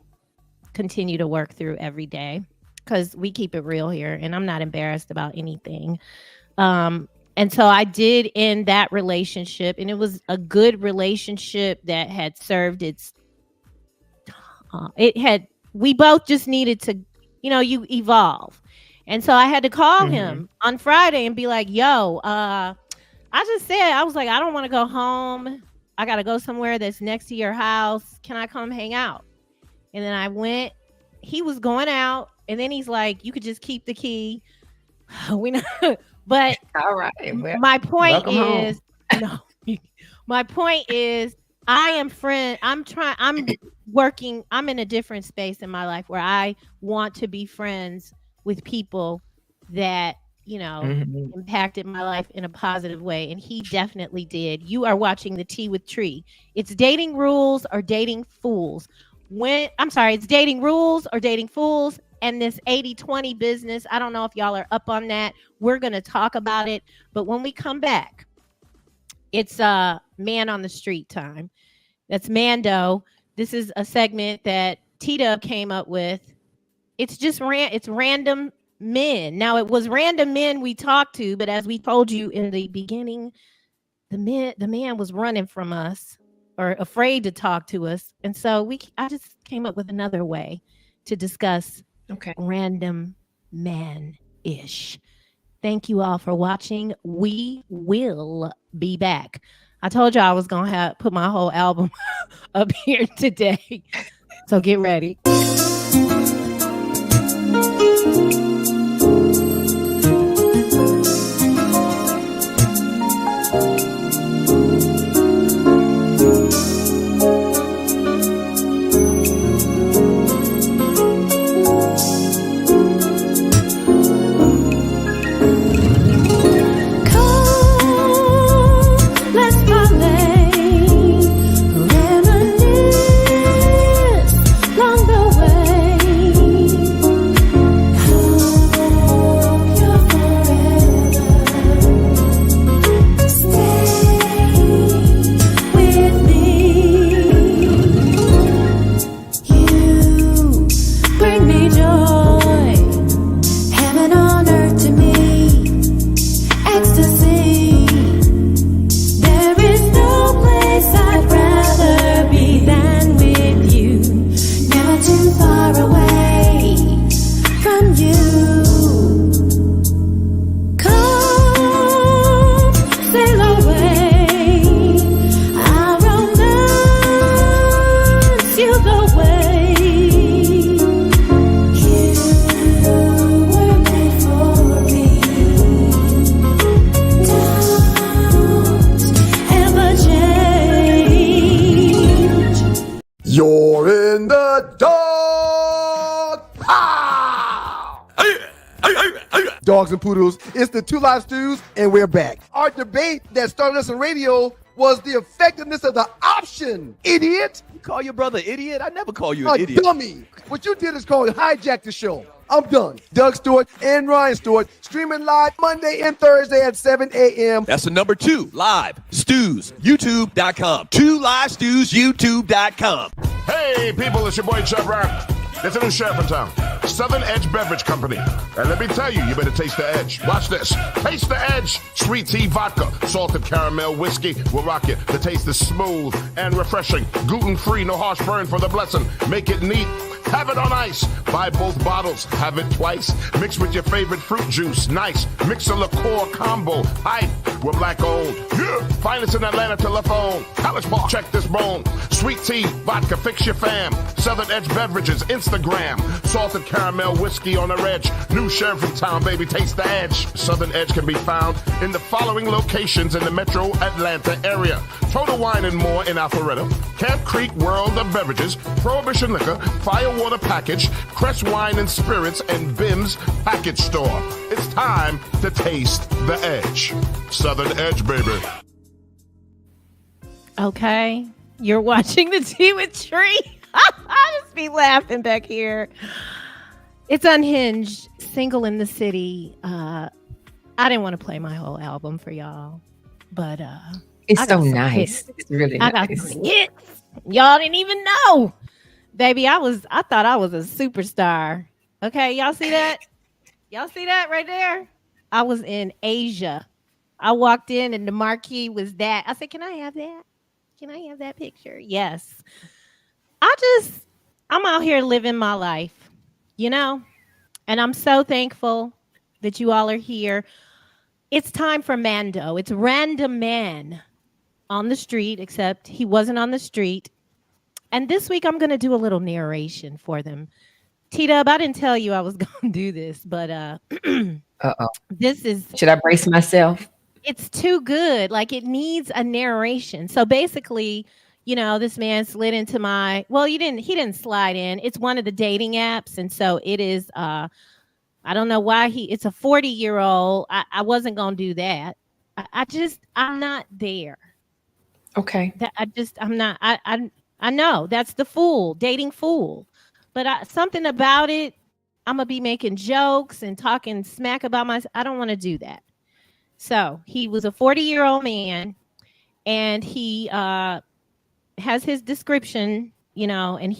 continue to work through every day, because we keep it real here and I'm not embarrassed about anything. And so I did end that relationship, and it was a good relationship that had served its we both just needed to, you evolve. And so I had to call him on Friday and be like, yo, I was like, I don't want to go home. I got to go somewhere that's next to your house. Can I come hang out? And then I went. He was going out, and then he's like, you could just keep the key. But all right. My point is, my point is, I'm working. I'm in a different space in my life where I want to be friends with people that, impacted my life in a positive way. And he definitely did. You are watching The Tea with Trei. It's dating rules or dating fools. It's dating rules or dating fools. And this 80-20 business, I don't know if y'all are up on that. We're going to talk about it. But when we come back, it's Man on the Street time. That's Mando. This is a segment that T-Dub came up with. It's just it's random men. Now, it was random men we talked to, but as we told you in the beginning, the man was running from us or afraid to talk to us. And so I just came up with another way to discuss random man-ish. Thank you all for watching. We will be back. I told you I was going to put my whole album up here today. So get ready. You're in the dog pound. Dogs and poodles, it's the Two Live Stews, and we're back. Our debate that started us on radio was the effectiveness of the option, idiot. You call your brother idiot? I never call you an idiot. Dummy. What you did is called hijack the show. I'm done. Doug Stewart and Ryan Stewart streaming live Monday and Thursday at 7 a.m. That's the number 2 live stews, youtube.com. 2 live stews, youtube.com. Hey, people, it's your boy Chub Rock. There's a new sheriff in town, Southern Edge Beverage Company. And let me tell you, you better taste the edge. Watch this. Taste the edge. Sweet tea vodka, salted caramel whiskey will rock you. The taste is smooth and refreshing. Gluten-free, no harsh burn for the blessing. Make it neat. Have it on ice. Buy both bottles. Have it twice. Mix with your favorite fruit juice. Nice. Mix a liqueur combo. Hype. We're black owned. Yeah. Find us in Atlanta, telephone. College Park. Check this bone. Sweet tea, vodka, fix your fam. Southern Edge Beverages, Instagram. Salted caramel whiskey on the edge. New sheriff in town, baby. Taste the edge. Southern Edge can be found in the following locations in the metro Atlanta area. Total Wine and More in Alpharetta. Camp Creek World of Beverages. Prohibition Liquor. Firewater Package. Crest Wine and Spirits. And Bim's Package Store. It's time to taste the edge. Southern Edge, baby. Okay. You're watching The Tea with Trei. I just be laughing back here. It's Unhinged, Single in the City. I didn't want to play my whole album for y'all, but it's so nice. It's really nice. I got some hits. Y'all didn't even know. Baby, I thought I was a superstar. Okay, y'all see that? Y'all see that right there? I was in Asia. I walked in and the marquee was that. I said, "Can I have that? Can I have that picture?" Yes. I'm out here living my life, you know? And I'm so thankful that you all are here. It's time for Mando. It's Random Man on the street, except he wasn't on the street. And this week I'm going to do a little narration for them. T-Dub, I didn't tell you I was going to do this, but this is... Should I brace myself? It's too good. Like, it needs a narration. So basically, you know, this man slid into my... Well, he didn't slide in. It's one of the dating apps. And so it is... I don't know why it's a 40-year-old. I wasn't going to do that. I'm not there. Okay. I'm not. I know that's the fool, dating fool. But something about it, I'm going to be making jokes and talking smack about myself. I don't want to do that. So he was a 40-year-old man, and he has his description, you know, and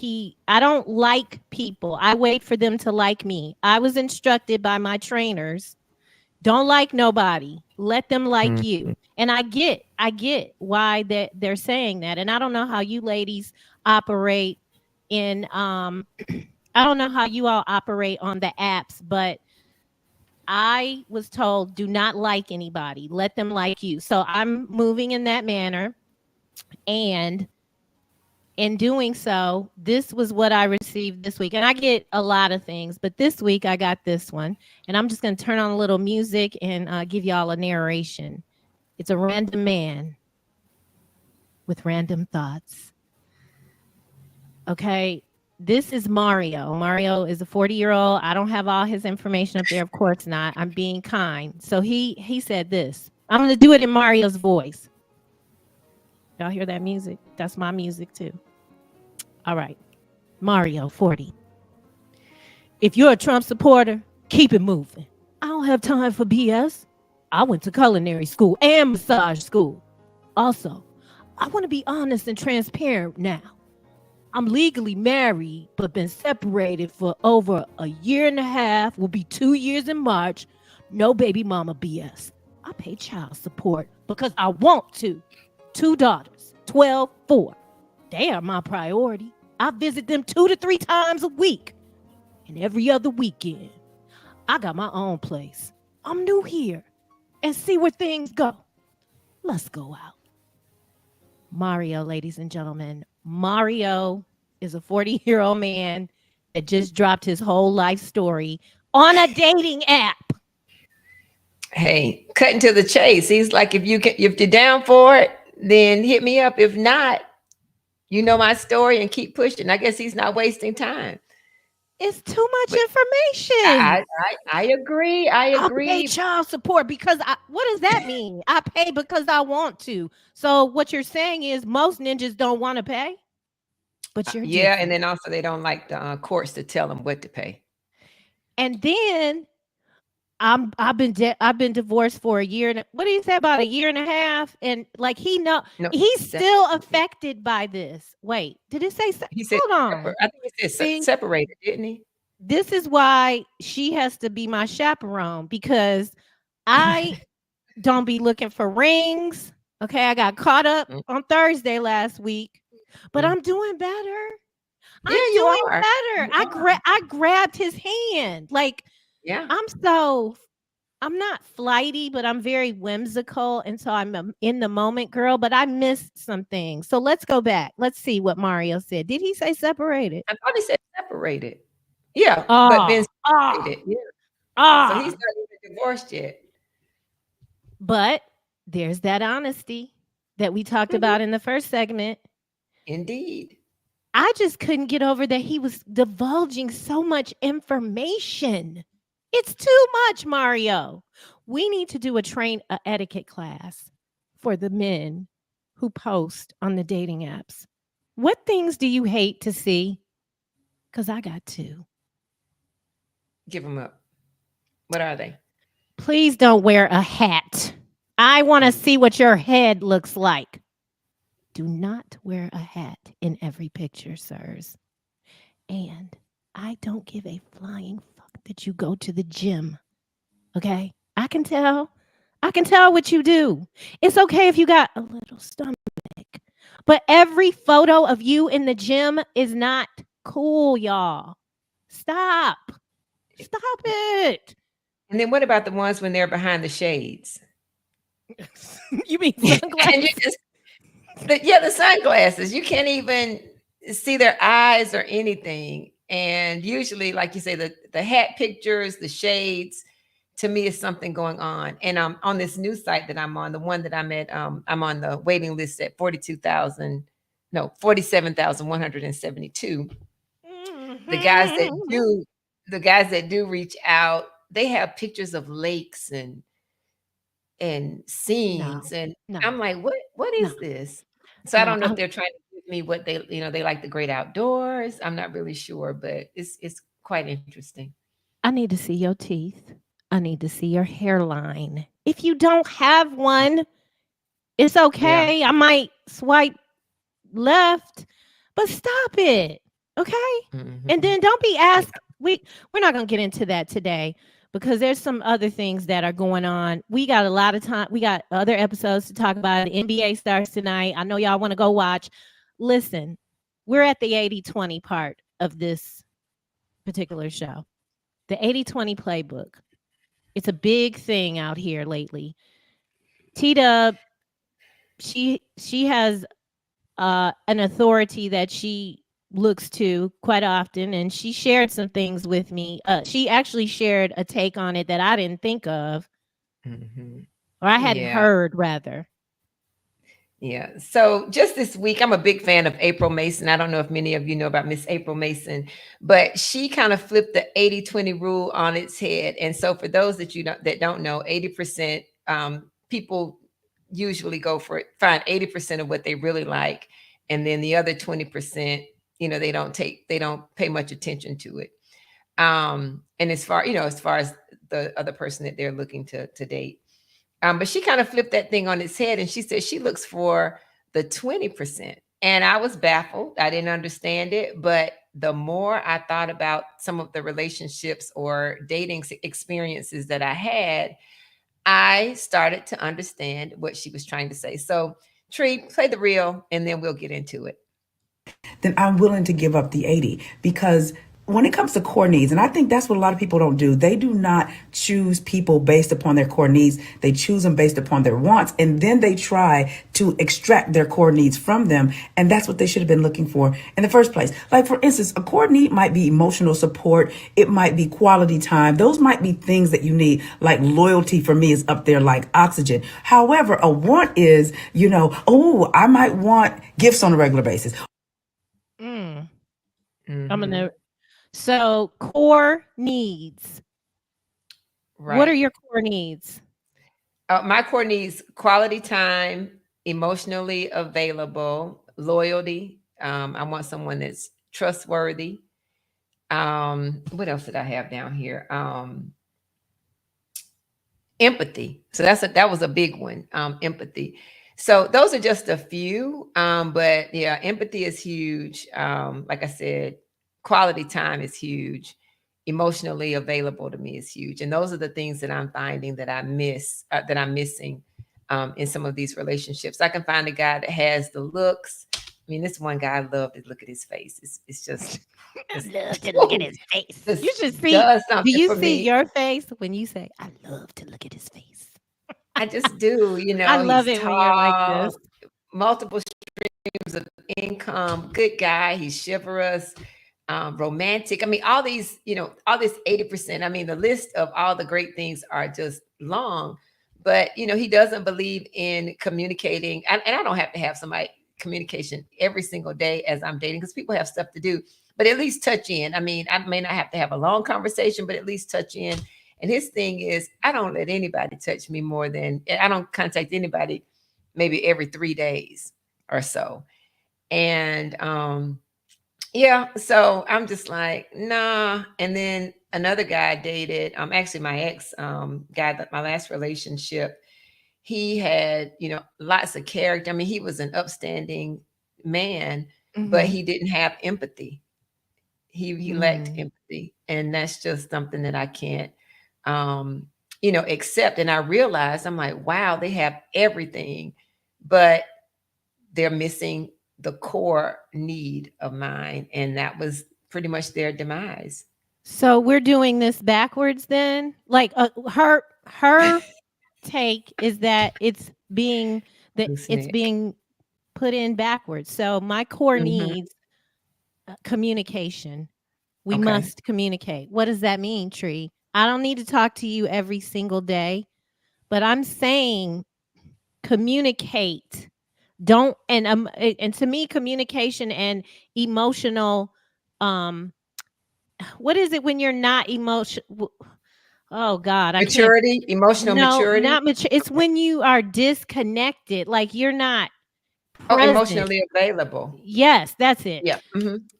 I don't like people. I wait for them to like me. I was instructed by my trainers, don't like nobody. Let them like you. And I get why they're saying that. And I don't know how you ladies operate in, I don't know how you all operate on the apps, but I was told, do not like anybody. Let them like you. So I'm moving in that manner. And in doing so, this was what I received this week. And I get a lot of things, but this week I got this one. And I'm just going to turn on a little music and give y'all a narration. It's a random man with random thoughts. Okay, this is Mario. Mario is a 40-year-old. I don't have all his information up there. Of course not. I'm being kind. So he said this. I'm going to do it in Mario's voice. Y'all hear that music? That's my music too. All right. Mario, 40. If you're a Trump supporter, keep it moving. I don't have time for BS. I went to culinary school and massage school. Also, I want to be honest and transparent now. I'm legally married, but been separated for over a year and a half. Will be 2 years in March. No baby mama BS. I pay child support because I want to. 2 daughters, 12, 4. They are my priority. I visit them 2 to 3 times a week. And every other weekend, I got my own place. I'm new here. And see where things go. Let's go out. Mario, ladies and gentlemen. Mario is a 40-year-old man that just dropped his whole life story on a dating app. Hey, cutting to the chase. He's like, if you're down for it, then hit me up. If not, you know my story and keep pushing. I guess he's not wasting time. It's too much information. I agree. I pay child support because what does that mean? I pay because I want to. So what you're saying is most ninjas don't want to pay, but you're different. And then also they don't like the courts to tell them what to pay. And then I've been divorced for a year. What did he say, about a year and a half? And like he's still affected by this. Wait, did it say? He said, hold on. I think it said separated, didn't he? This is why she has to be my chaperone, because I don't be looking for rings. Okay, I got caught up on Thursday last week, but I'm doing better. I'm doing better. I grabbed his hand. Like, yeah, I'm not flighty, but I'm very whimsical. And so I'm in the moment, girl, but I missed some things. So let's go back. Let's see what Mario said. Did he say separated? I thought he said separated. Yeah, but then separated. Yeah. So he's not even divorced yet. But there's that honesty that we talked about in the first segment. Indeed. I just couldn't get over that he was divulging so much information. It's too much, Mario. We need to do a etiquette class for the men who post on the dating apps. What things do you hate to see? Because I got 2. Give them up. What are they? Please don't wear a hat. I want to see what your head looks like. Do not wear a hat in every picture, sirs. And I don't give a flying fuck that you go to the gym. Okay? I can tell. I can tell what you do. It's okay if you got a little stomach. But every photo of you in the gym is not cool, y'all. Stop. Stop it. And then what about the ones when they're behind the shades? You mean sunglasses? And you just, the sunglasses. You can't even see their eyes or anything. And usually, like you say, the hat pictures, the shades, to me is something going on. And on this new site that I'm on, the one that I'm at, I'm on the waiting list at 47,172. The guys that do reach out, they have pictures of lakes and scenes. And I'm like, what is this? So I don't know if they're trying to give me what they, they like the great outdoors. I'm not really sure, but it's quite interesting. I need to see your teeth. I need to see your hairline. If you don't have one, it's okay. Yeah. I might swipe left, but stop it. Okay? Mm-hmm. And then don't be asked. We're not going to get into that today because there's some other things that are going on. We got a lot of time. We got other episodes to talk about. The NBA starts tonight. I know y'all want to go watch. Listen, we're at the 80-20 part of this particular show. The 80-20 playbook. It's a big thing out here lately. T-Dub, she has an authority that she looks to quite often, and she shared some things with me. She actually shared a take on it that I didn't think of, or I hadn't heard, rather. Yeah. So just this week, I'm a big fan of April Mason. I don't know if many of you know about Miss April Mason, but she kind of flipped the 80-20 rule on its head. And so for those that that don't know, 80% people usually find 80% of what they really like. And then the other 20%, they don't pay much attention to it. And as far as the other person that they're looking to date. But she kind of flipped that thing on its head and she said she looks for the 20%. And I was baffled. I didn't understand it. But the more I thought about some of the relationships or dating experiences that I had, I started to understand what she was trying to say. So, Trei, play the reel and then we'll get into it. Then I'm willing to give up the 80 because when it comes to core needs, and I think that's what a lot of people don't do, they do not choose people based upon their core needs. They choose them based upon their wants, and then they try to extract their core needs from them. And that's what they should have been looking for in the first place. Like, for instance, a core need might be emotional support. It might be quality time. Those might be things that you need. Like loyalty for me is up there like oxygen. However, a want is, I might want gifts on a regular basis. So core needs. Right. What are your core needs? My core needs: quality time, emotionally available, loyalty. I want someone that's trustworthy. What else did I have down here? Empathy. So that was a big one. Empathy. So those are just a few. But yeah, empathy is huge. Like I said, quality time is huge. Emotionally available to me is huge. And those are the things that I'm finding that I'm missing in some of these relationships. I can find a guy that has the looks. I mean, this one guy, I love to look at his face. It's just, I love to look at his face. You should see. Do you see your face when you say, I love to look at his face? I just do, I love it tall, when you're like this. Multiple streams of income, good guy. He's chivalrous. Romantic. I mean, all these, all this 80%. I mean, the list of all the great things are just long, but he doesn't believe in communicating. And I don't have to have somebody communication every single day as I'm dating because people have stuff to do, but at least touch in. I mean, I may not have to have a long conversation, but at least touch in. And his thing is, I don't let anybody touch me I don't contact anybody maybe every 3 days or so. And, yeah, so I'm just like, nah. And then another guy I dated, actually my ex guy, that my last relationship, he had, lots of character. I mean, he was an upstanding man, but he didn't have empathy. He lacked empathy. And that's just something that I can't, accept. And I realized, I'm like, wow, they have everything, but they're missing the core need of mine. And that was pretty much their demise. So we're doing this backwards then? Like her take is that it's being put in backwards. So my core needs communication. We must communicate. What does that mean, Trei? I don't need to talk to you every single day, but I'm saying communicate. Don't and to me, communication and emotional what is it when you're not emotional? Oh God, maturity, emotional maturity. Not mature. It's when you are disconnected, like you're not present. Emotionally available. Yes, that's it. Yeah.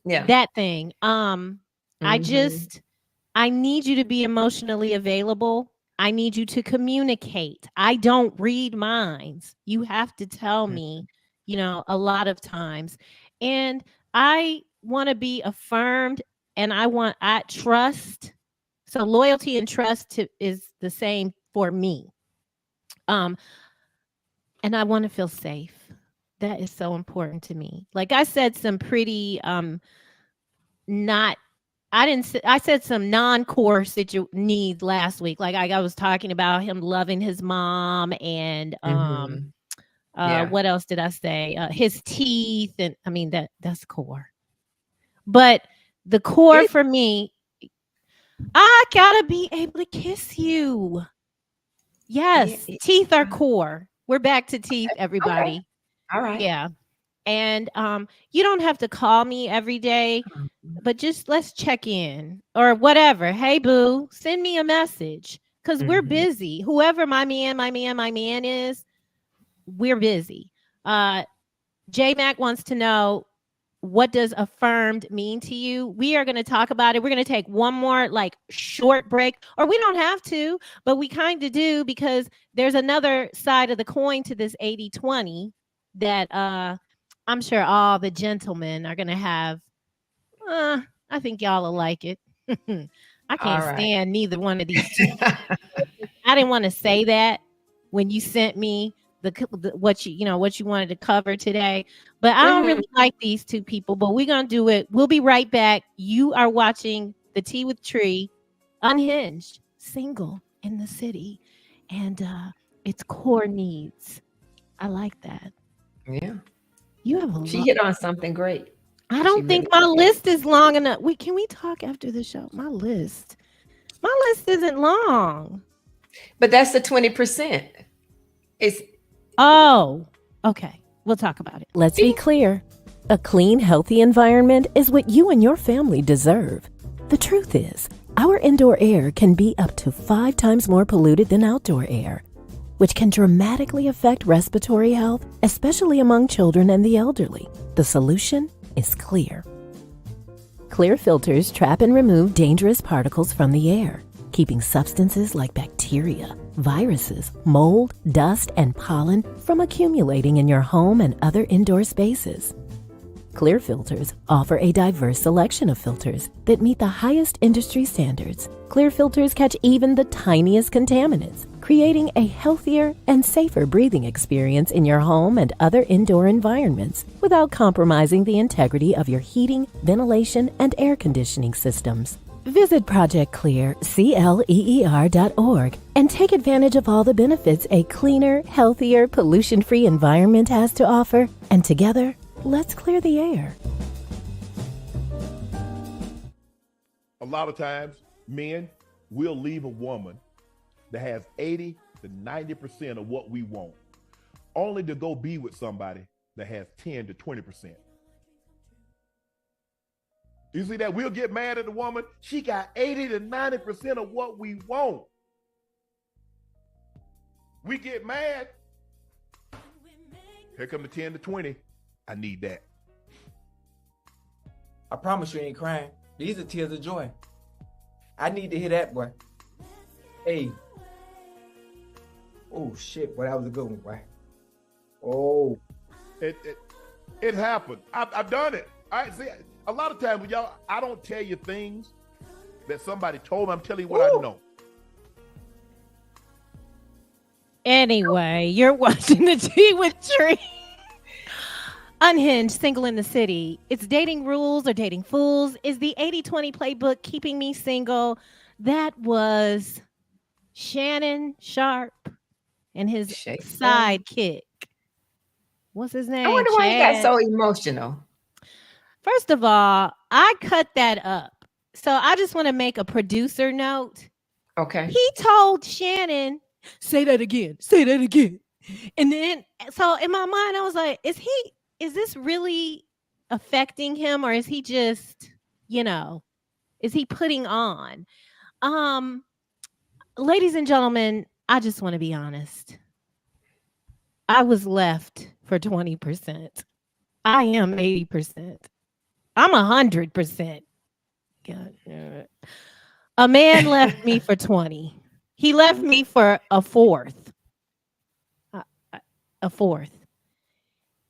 Yeah. That thing. I need you to be emotionally available. I need you to communicate. I don't read minds. You have to tell me, a lot of times. And I want to be affirmed, and I trust. So loyalty and trust is the same for me. And I want to feel safe. That is so important to me. Like I said some pretty I said some non-core needs last week. Like I was talking about him loving his mom and what else did I say? His teeth, and I mean that's core. But the core for me, I gotta be able to kiss you. Yes, teeth are core. We're back to teeth, everybody. Okay. All right. Yeah. And you don't have to call me every day, but just let's check in or whatever. Hey, boo, send me a message because we're busy. Whoever my man is, we're busy. J Mac wants to know, what does affirmed mean to you? We are going to talk about it. We're going to take one more short break, or we don't have to, but we kind of do, because there's another side of the coin to this 80-20 that I'm sure all the gentlemen are going to have. I think y'all will like it. I can't stand neither one of these two. I didn't want to say that when you sent me what you wanted to cover today, but I don't really like these two people, but we're going to do it. We'll be right back. You are watching The Tea with Trei, Unhinged, single in the city, and it's core needs. I like that. Yeah. You have She hit on something great. I don't think my list is long enough. Can we talk after the show? My list isn't long. But that's the 20%. Okay. We'll talk about it. Let's be clear. A clean, healthy environment is what you and your family deserve. The truth is, our indoor air can be up to 5 times more polluted than outdoor air, which can dramatically affect respiratory health, especially among children and the elderly. The solution is clear. Clear filters trap and remove dangerous particles from the air, keeping substances like bacteria, viruses, mold, dust, and pollen from accumulating in your home and other indoor spaces. Clear filters offer a diverse selection of filters that meet the highest industry standards. Clear filters catch even the tiniest contaminants, creating a healthier and safer breathing experience in your home and other indoor environments without compromising the integrity of your heating, ventilation, and air conditioning systems. Visit ProjectClear.org and take advantage of all the benefits a cleaner, healthier, pollution-free environment has to offer. And together, let's clear the air. A lot of times, men will leave a woman that has 80 to 90% of what we want, only to go be with somebody that has 10 to 20%. You see that? We'll get mad at the woman. She got 80 to 90% of what we want. We get mad. Here come the 10 to 20. I need that. I promise you ain't crying. These are tears of joy. I need to hear that, boy. Hey. Oh shit, boy, that was a good one, boy. Oh. It happened. I've done it. I see. A lot of times, when I don't tell you things that somebody told me. I'm telling you what I know. Anyway, you're watching the Tea with Trei. Un-Hinged, single in the city. It's dating rules or dating fools. Is the 80-20 playbook keeping me single? That was Shannon Sharp and his sidekick. What's his name? I wonder why he got so emotional. First of all, I cut that up. So I just want to make a producer note. Okay. He told Shannon, say that again. Say that again. And then, so in my mind, I was like, is this really affecting him, or is he just, is he putting on? Ladies and gentlemen, I just want to be honest. I was left for 20%. I am 80%. I'm 100%. God, a man left me for 20. He left me for a fourth. A fourth.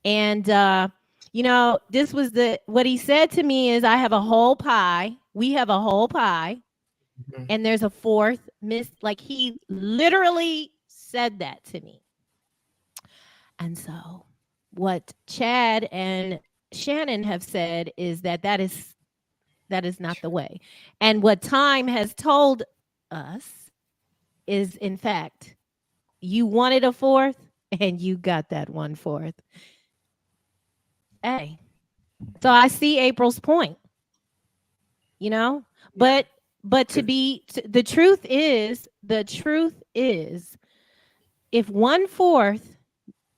And this was what he said to me is, I have a whole pie. We have a whole pie. Mm-hmm. And there's a fourth like he literally said that to me. And so what Chad and Shannon have said is that is not the way. And what time has told us is, in fact, you wanted a fourth and you got that 1/4. Hey, so I see April's point, but the truth is, if 1/4,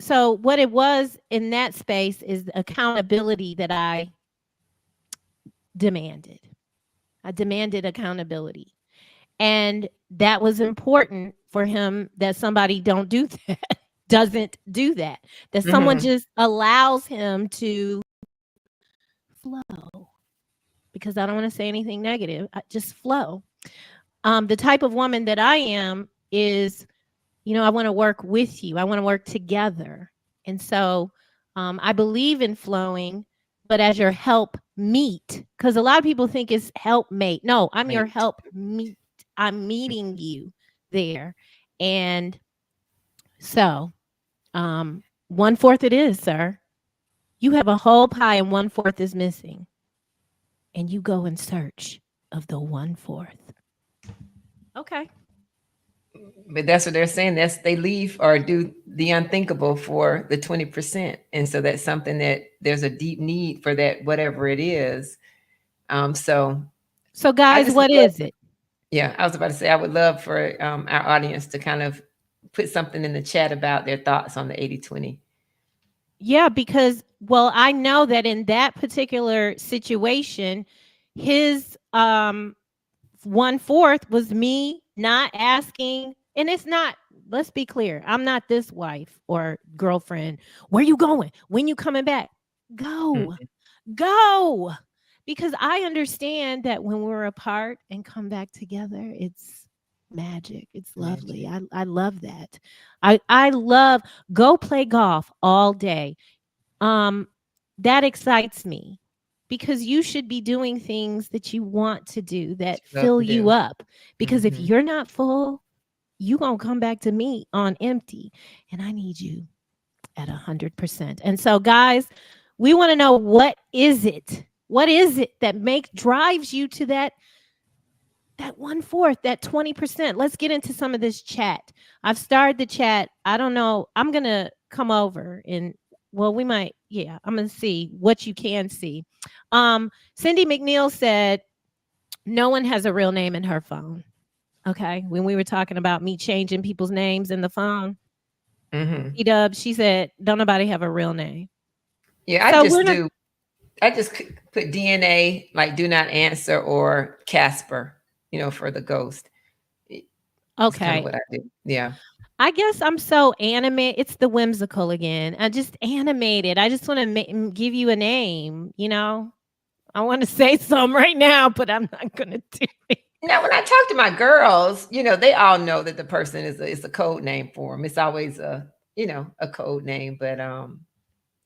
so what it was in that space is accountability that I demanded. I demanded accountability. And that was important for him, that somebody doesn't do that. That someone just allows him to flow. Because I don't want to say anything negative. Just flow. The type of woman that I am is, I want to work with you. I want to work together. And so I believe in flowing, but as your help meet, because a lot of people think it's helpmate. No, I'm your help meet. I'm meeting you there. And so 1/4 it is, sir. You have a whole pie and 1/4 is missing. And you go in search of the 1/4. Okay. But that's what they're saying. They leave or do the unthinkable for the 20%. And so that's something that there's a deep need for, that, whatever it is. So guys, what is it? Yeah, I was about to say, I would love for our audience to kind of put something in the chat about their thoughts on the 80-20. Yeah, because, I know that in that particular situation, his 1/4 was me not asking. And it's not, let's be clear, I'm not this wife or girlfriend. Where you going? When you coming back? Go. Because I understand that when we're apart and come back together, it's magic. It's lovely. I love that. I love go play golf all day. That excites me, because you should be doing things that you want to do that fill you up. Because if you're not full, you gonna come back to me on empty, and I need you at 100%. And so, guys, we want to know, what is it that drives you to that 1/4, that 20%? Let's get into some of this chat. I've started the chat. I don't know. I'm gonna come over and we might. Yeah, I'm gonna see what you can see. Cindy McNeil said no one has a real name in her phone. Okay, when we were talking about me changing people's names in the phone, E-Dub, she said, don't nobody have a real name. Yeah, I just put DNA, like do not answer, or Casper, for the ghost. Okay. That's kind of what I do. Yeah. I guess I'm so animated. It's the whimsical again. I just animated. I just want to give you a name, I want to say something right now, but I'm not going to do it. Now, when I talk to my girls, they all know that the person is a code name for them. It's always a code name. But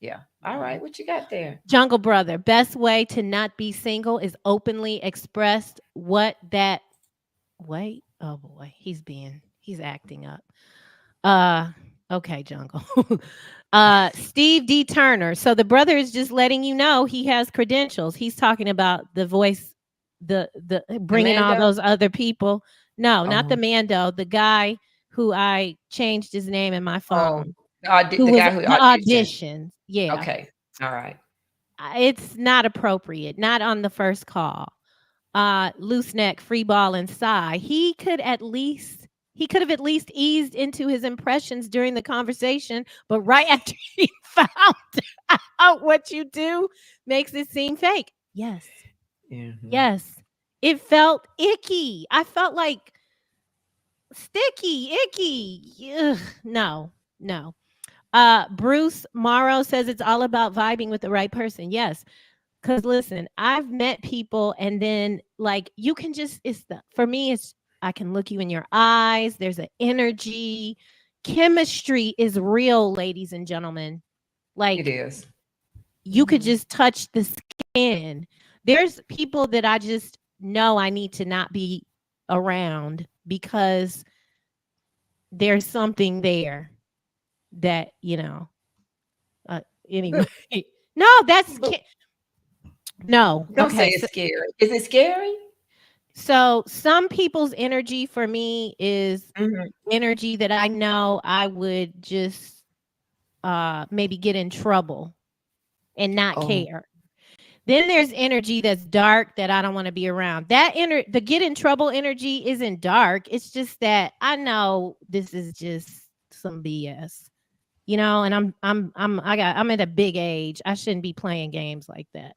yeah. All right, what you got there? Jungle Brother, best way to not be single is openly expressed what that wait. Oh boy, he's acting up. Okay, Jungle. Steve D. Turner. So the brother is just letting you know he has credentials. He's talking about the voice, the bringing all Mando? those other people. No, not the Oh. Mando, the guy who I changed his name in my phone. The Who was guy who the auditioned. auditions. Yeah. Okay. All right. It's not appropriate, not on the first call. Loose neck, free ball, and sigh. He could have at least eased into his impressions during the conversation, but right after he found out what you do makes it seem fake. Yes. Mm-hmm. Yes. It felt icky. I felt like sticky, icky. Ugh, no. Bruce Morrow says it's all about vibing with the right person. Yes. Because listen, I've met people and then like you can just for me, it's I can look you in your eyes. There's an energy. Chemistry is real, ladies and gentlemen. Like It is. you could just touch the skin. There's people that I just know I need to not be around because there's something there that, anyway. No, no. Don't say it's scary. Is it scary? So some people's energy for me is energy that I know I would just maybe get in trouble and not care. Then there's energy that's dark that I don't want to be around. The get in trouble energy isn't dark. It's just that I know this is just some BS. And I'm at a big age. I shouldn't be playing games like that.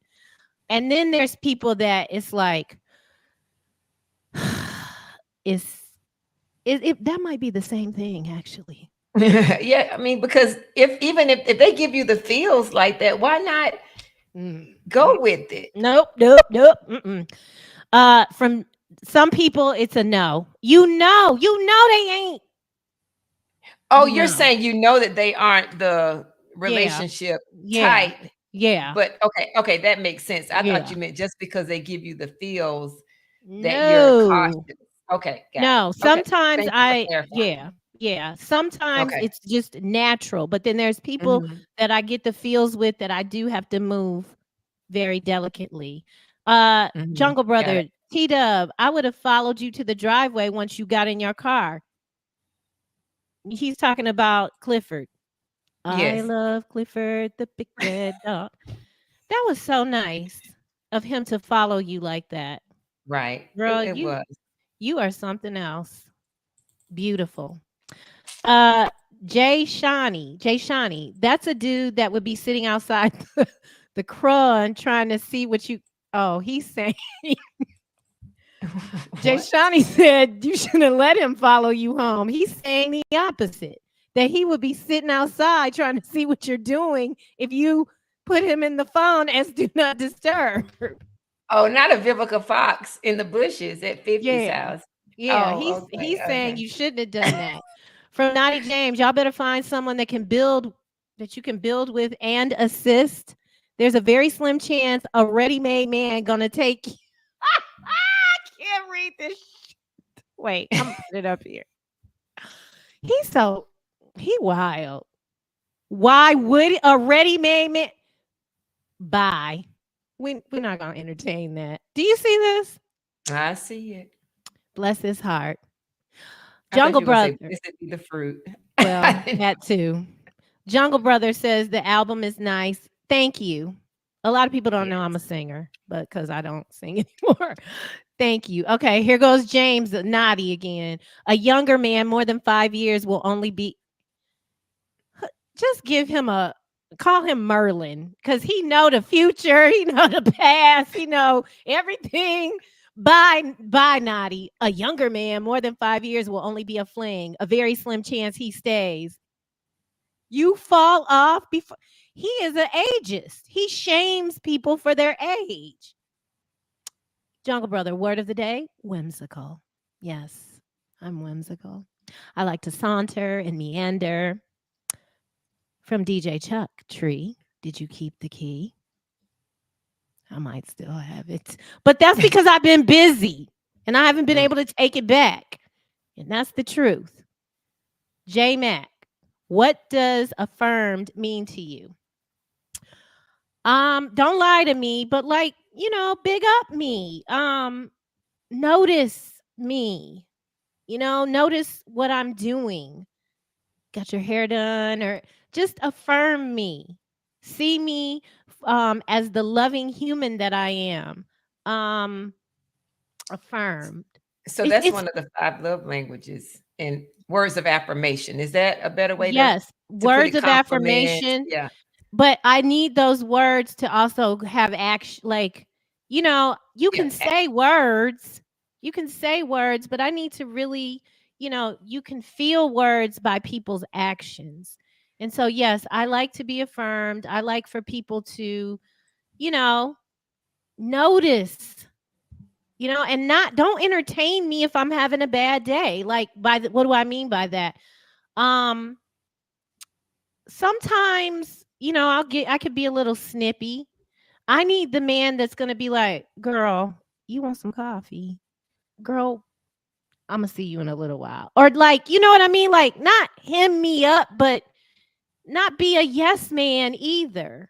And then there's people that it's like that might be the same thing actually. Yeah, I mean, because if they give you the feels like that, why not go with it? Nope. From some people, it's a no. You know they ain't. Oh, you're saying that they aren't the relationship type. Yeah. But okay, that makes sense. I thought you meant just because they give you the feels that you're cautious. Okay, got it. Sometimes okay. Sometimes it's just natural, but then there's people that I get the feels with that I do have to move very delicately. Jungle Brother, T-Dub, I would have followed you to the driveway once you got in your car. He's talking about Clifford. Yes. I love Clifford, the big red dog. That was so nice of him to follow you like that. Right. Girl, it was. You are something else. Beautiful. Jay Shawnee. That's a dude that would be sitting outside the crun trying to see what you. Oh, he's saying. Jay Shawnee said you shouldn't let him follow you home. He's saying the opposite. That he would be sitting outside trying to see what you're doing if you put him in the phone as do not disturb. Oh, not a Vivica Fox in the bushes at 50's house. Yeah, he's saying you shouldn't have done that. From Naughty James, y'all better find someone that you can build with and assist. There's a very slim chance a ready-made man gonna take you. I can't read this shit. Wait, I'm gonna put it up here. He wild. Why would a ready-made man? Bye. We're not gonna entertain that. Do you see this? I see it. Bless his heart. Jungle Brother. This would be the fruit. Well, that too. Jungle Brother says the album is nice. Thank you. A lot of people don't know I'm a singer, but because I don't sing anymore. Thank you. Okay, here goes James Naughty again. A younger man, more than 5 years, will only be. Just call him Merlin, because he know the future, he know the past, he know everything. Bye, Naughty. A younger man, more than 5 years, will only be a fling. A very slim chance he stays. You fall off before. He is an ageist. He shames people for their age. Jungle Brother, word of the day, whimsical. Yes, I'm whimsical. I like to saunter and meander. From DJ Chuck, Tree, did you keep the key? I might still have it. But that's because I've been busy and I haven't been able to take it back. And that's the truth. J Mac, what does affirmed mean to you? Don't lie to me, but like, big up me. Notice me. Notice what I'm doing. Got your hair done, or just affirm me. See me as the loving human that I am. Affirmed. So that's one of the 5 love languages and words of affirmation. Is that a better way Yes, to put words it? of Compliment. affirmation. Yeah. But I need those words to also have action. Like, you can say words. You can say words, but I need to really, you can feel words by people's actions. And so, yes, I like to be affirmed. I like for people to, notice, and don't entertain me if I'm having a bad day. Like, what do I mean by that? Sometimes, I could be a little snippy. I need the man that's going to be like, girl, you want some coffee? Girl, I'm going to see you in a little while. Or like, you know what I mean? Like, not hem me up, but not be a yes man either.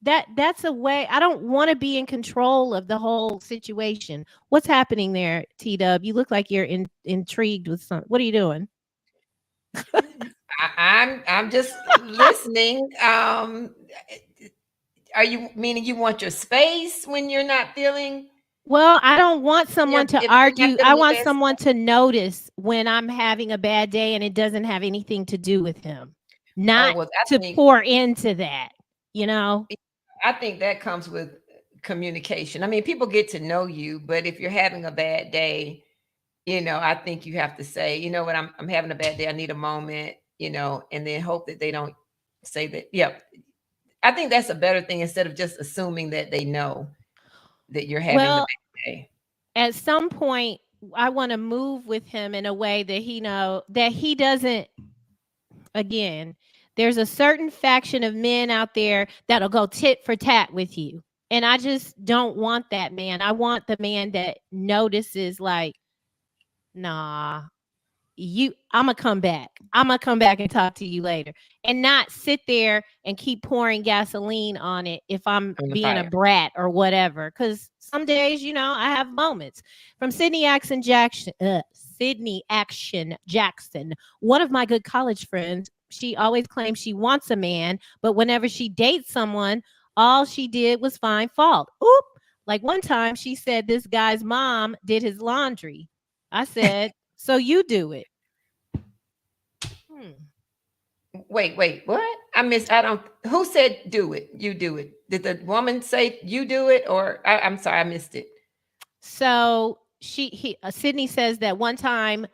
That's a way. I don't want to be in control of the whole situation. What's happening there, T-Dub? You look like you're intrigued with something. What are you doing? I'm just listening. Are you meaning you want your space when you're not feeling? Well, I don't want someone to if you're not argue. I feeling your want best? someone to notice when I'm having a bad day and it doesn't have anything to do with him. Not well, to pour into that, I think that comes with communication. I mean, people get to know you, but if you're having a bad day, I think you have to say, you know what, I'm having a bad day. I need a moment, and then hope that they don't say that. Yeah. I think that's a better thing instead of just assuming that they know that you're having the bad day. At some point, I want to move with him in a way that that he doesn't. Again, there's a certain faction of men out there that'll go tit for tat with you. And I just don't want that man. I want the man that notices, like, nah, I'm gonna come back. I'm gonna come back and talk to you later, and not sit there and keep pouring gasoline on it if I'm being a brat or whatever. Because some days, I have moments. From Sydney Action Jackson, one of my good college friends. She always claims she wants a man, but whenever she dates someone, all she did was find fault. Oop! Like one time, she said this guy's mom did his laundry. I said, so you do it. Wait, what? Who said do it? You do it. Did the woman say you do it? Or I'm sorry, I missed it. So Sydney says that one time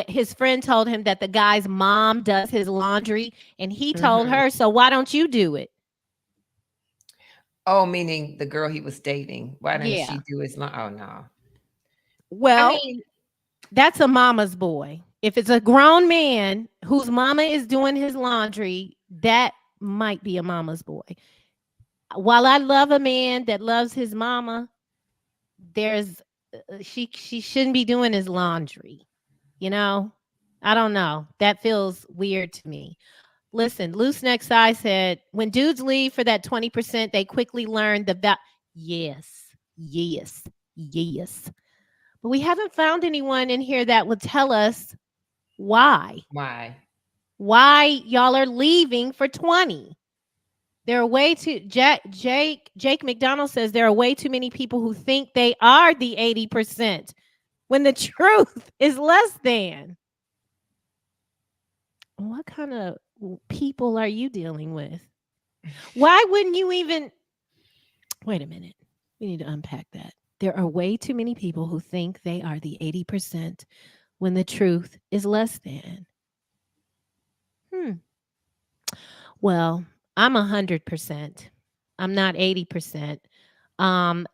his friend told him that the guy's mom does his laundry, and he told her, so why don't you do it? Oh, meaning the girl he was dating. Why didn't she do his laundry? Oh, no. Well, that's a mama's boy. If it's a grown man whose mama is doing his laundry, that might be a mama's boy. While I love a man that loves his mama, she shouldn't be doing his laundry. I don't know. That feels weird to me. Listen, Loose Neck Sai said, when dudes leave for that 20%, they quickly learn yes. But we haven't found anyone in here that would tell us why y'all are leaving for 20. There are way too Jake McDonald says there are way too many people who think they are the 80% when the truth is less than. What kind of people are you dealing with? Why wouldn't you even wait a minute? We need to unpack that. There are way too many people who think they are the 80% when the truth is less than. Well, I'm 100%. I'm not 80%.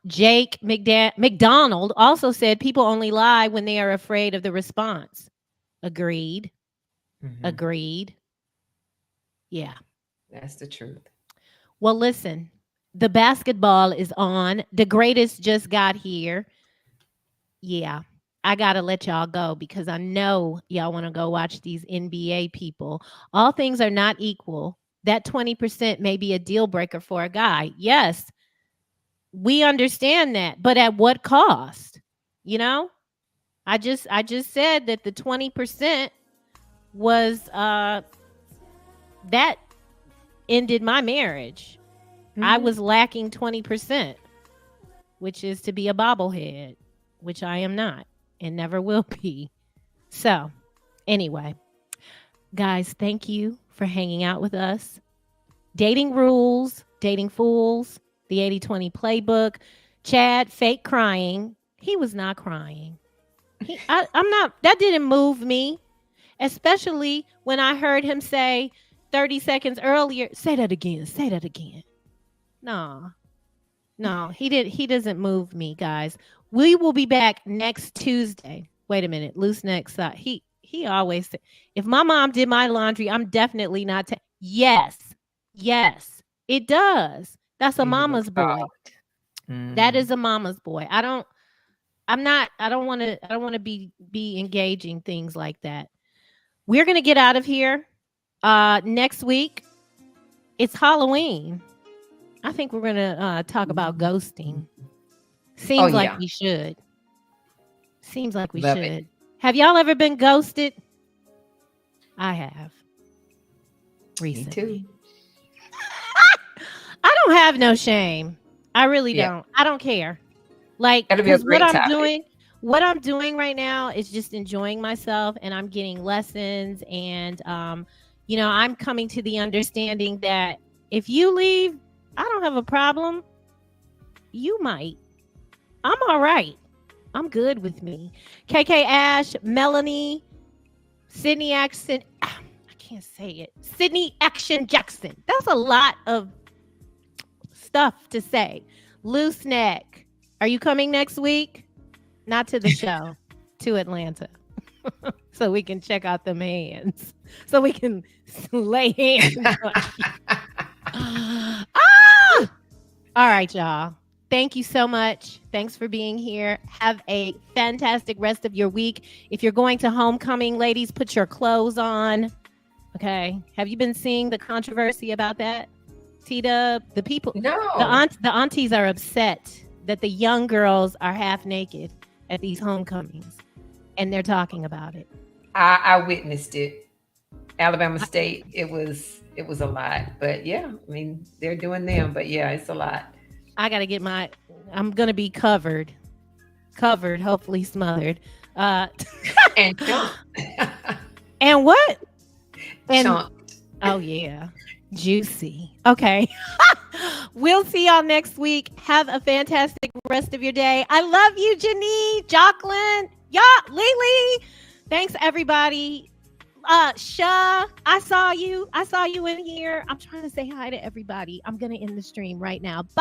Jake McDonald also said people only lie when they are afraid of the response. Agreed. Agreed. Yeah. That's the truth. Well, listen, the basketball is on. The greatest just got here. Yeah. I got to let y'all go because I know y'all want to go watch these NBA people. All things are not equal. That 20% may be a deal breaker for a guy. Yes. We understand that, but at what cost? You know? I just said that the 20% was that ended my marriage. I was lacking 20%, which is to be a bobblehead, which I am not and never will be. So, anyway, guys, thank you for hanging out with us. Dating rules, dating fools, the 80-20 playbook. Chad, fake crying. He was not crying. I'm not. That didn't move me, especially when I heard him say 30 seconds earlier, say that again, say that again. No, he doesn't move me, guys. We will be back next Tuesday. Wait a minute, loose neck side. He always said, if my mom did my laundry, I'm definitely not. Yes, it does. That's a mama's boy. That is a mama's boy. I don't want to be engaging things like that. We're going to get out of here. Next week, it's Halloween. I think we're going to talk about ghosting. Seems like we should. Seems like we Love should. it. Have y'all ever been ghosted? I have. Recently. Me too. I don't have no shame. I really don't. I don't care. Like, because what I'm doing right now is just enjoying myself, and I'm getting lessons, and I'm coming to the understanding that if you leave, I don't have a problem. You might. I'm all right. I'm good with me. KK Ash, Melanie, Sydney Action. I can't say it. Sydney Action Jackson. That's a lot of stuff to say. Loose Neck. Are you coming next week? Not to the show, to Atlanta. So we can check out them hands. So we can lay hands on All right, y'all. Thank you so much. Thanks for being here. Have a fantastic rest of your week. If you're going to homecoming, ladies, put your clothes on. Okay. Have you been seeing the controversy about that? T-Dub, the people, no, the aunties are upset that the young girls are half naked at these homecomings, and they're talking about it. I witnessed it. Alabama State, it was a lot, but yeah, I mean, they're doing them, but yeah, it's a lot. I got to get I'm going to be covered, hopefully smothered. And chunked. And what? And Chunked. Oh yeah. Juicy. Okay. We'll see y'all next week. Have a fantastic rest of your day. I love you, Janine, Jocelyn, Lily. Thanks, everybody. Sha, I saw you in here. I'm trying to say hi to everybody. I'm going to end the stream right now. Bye.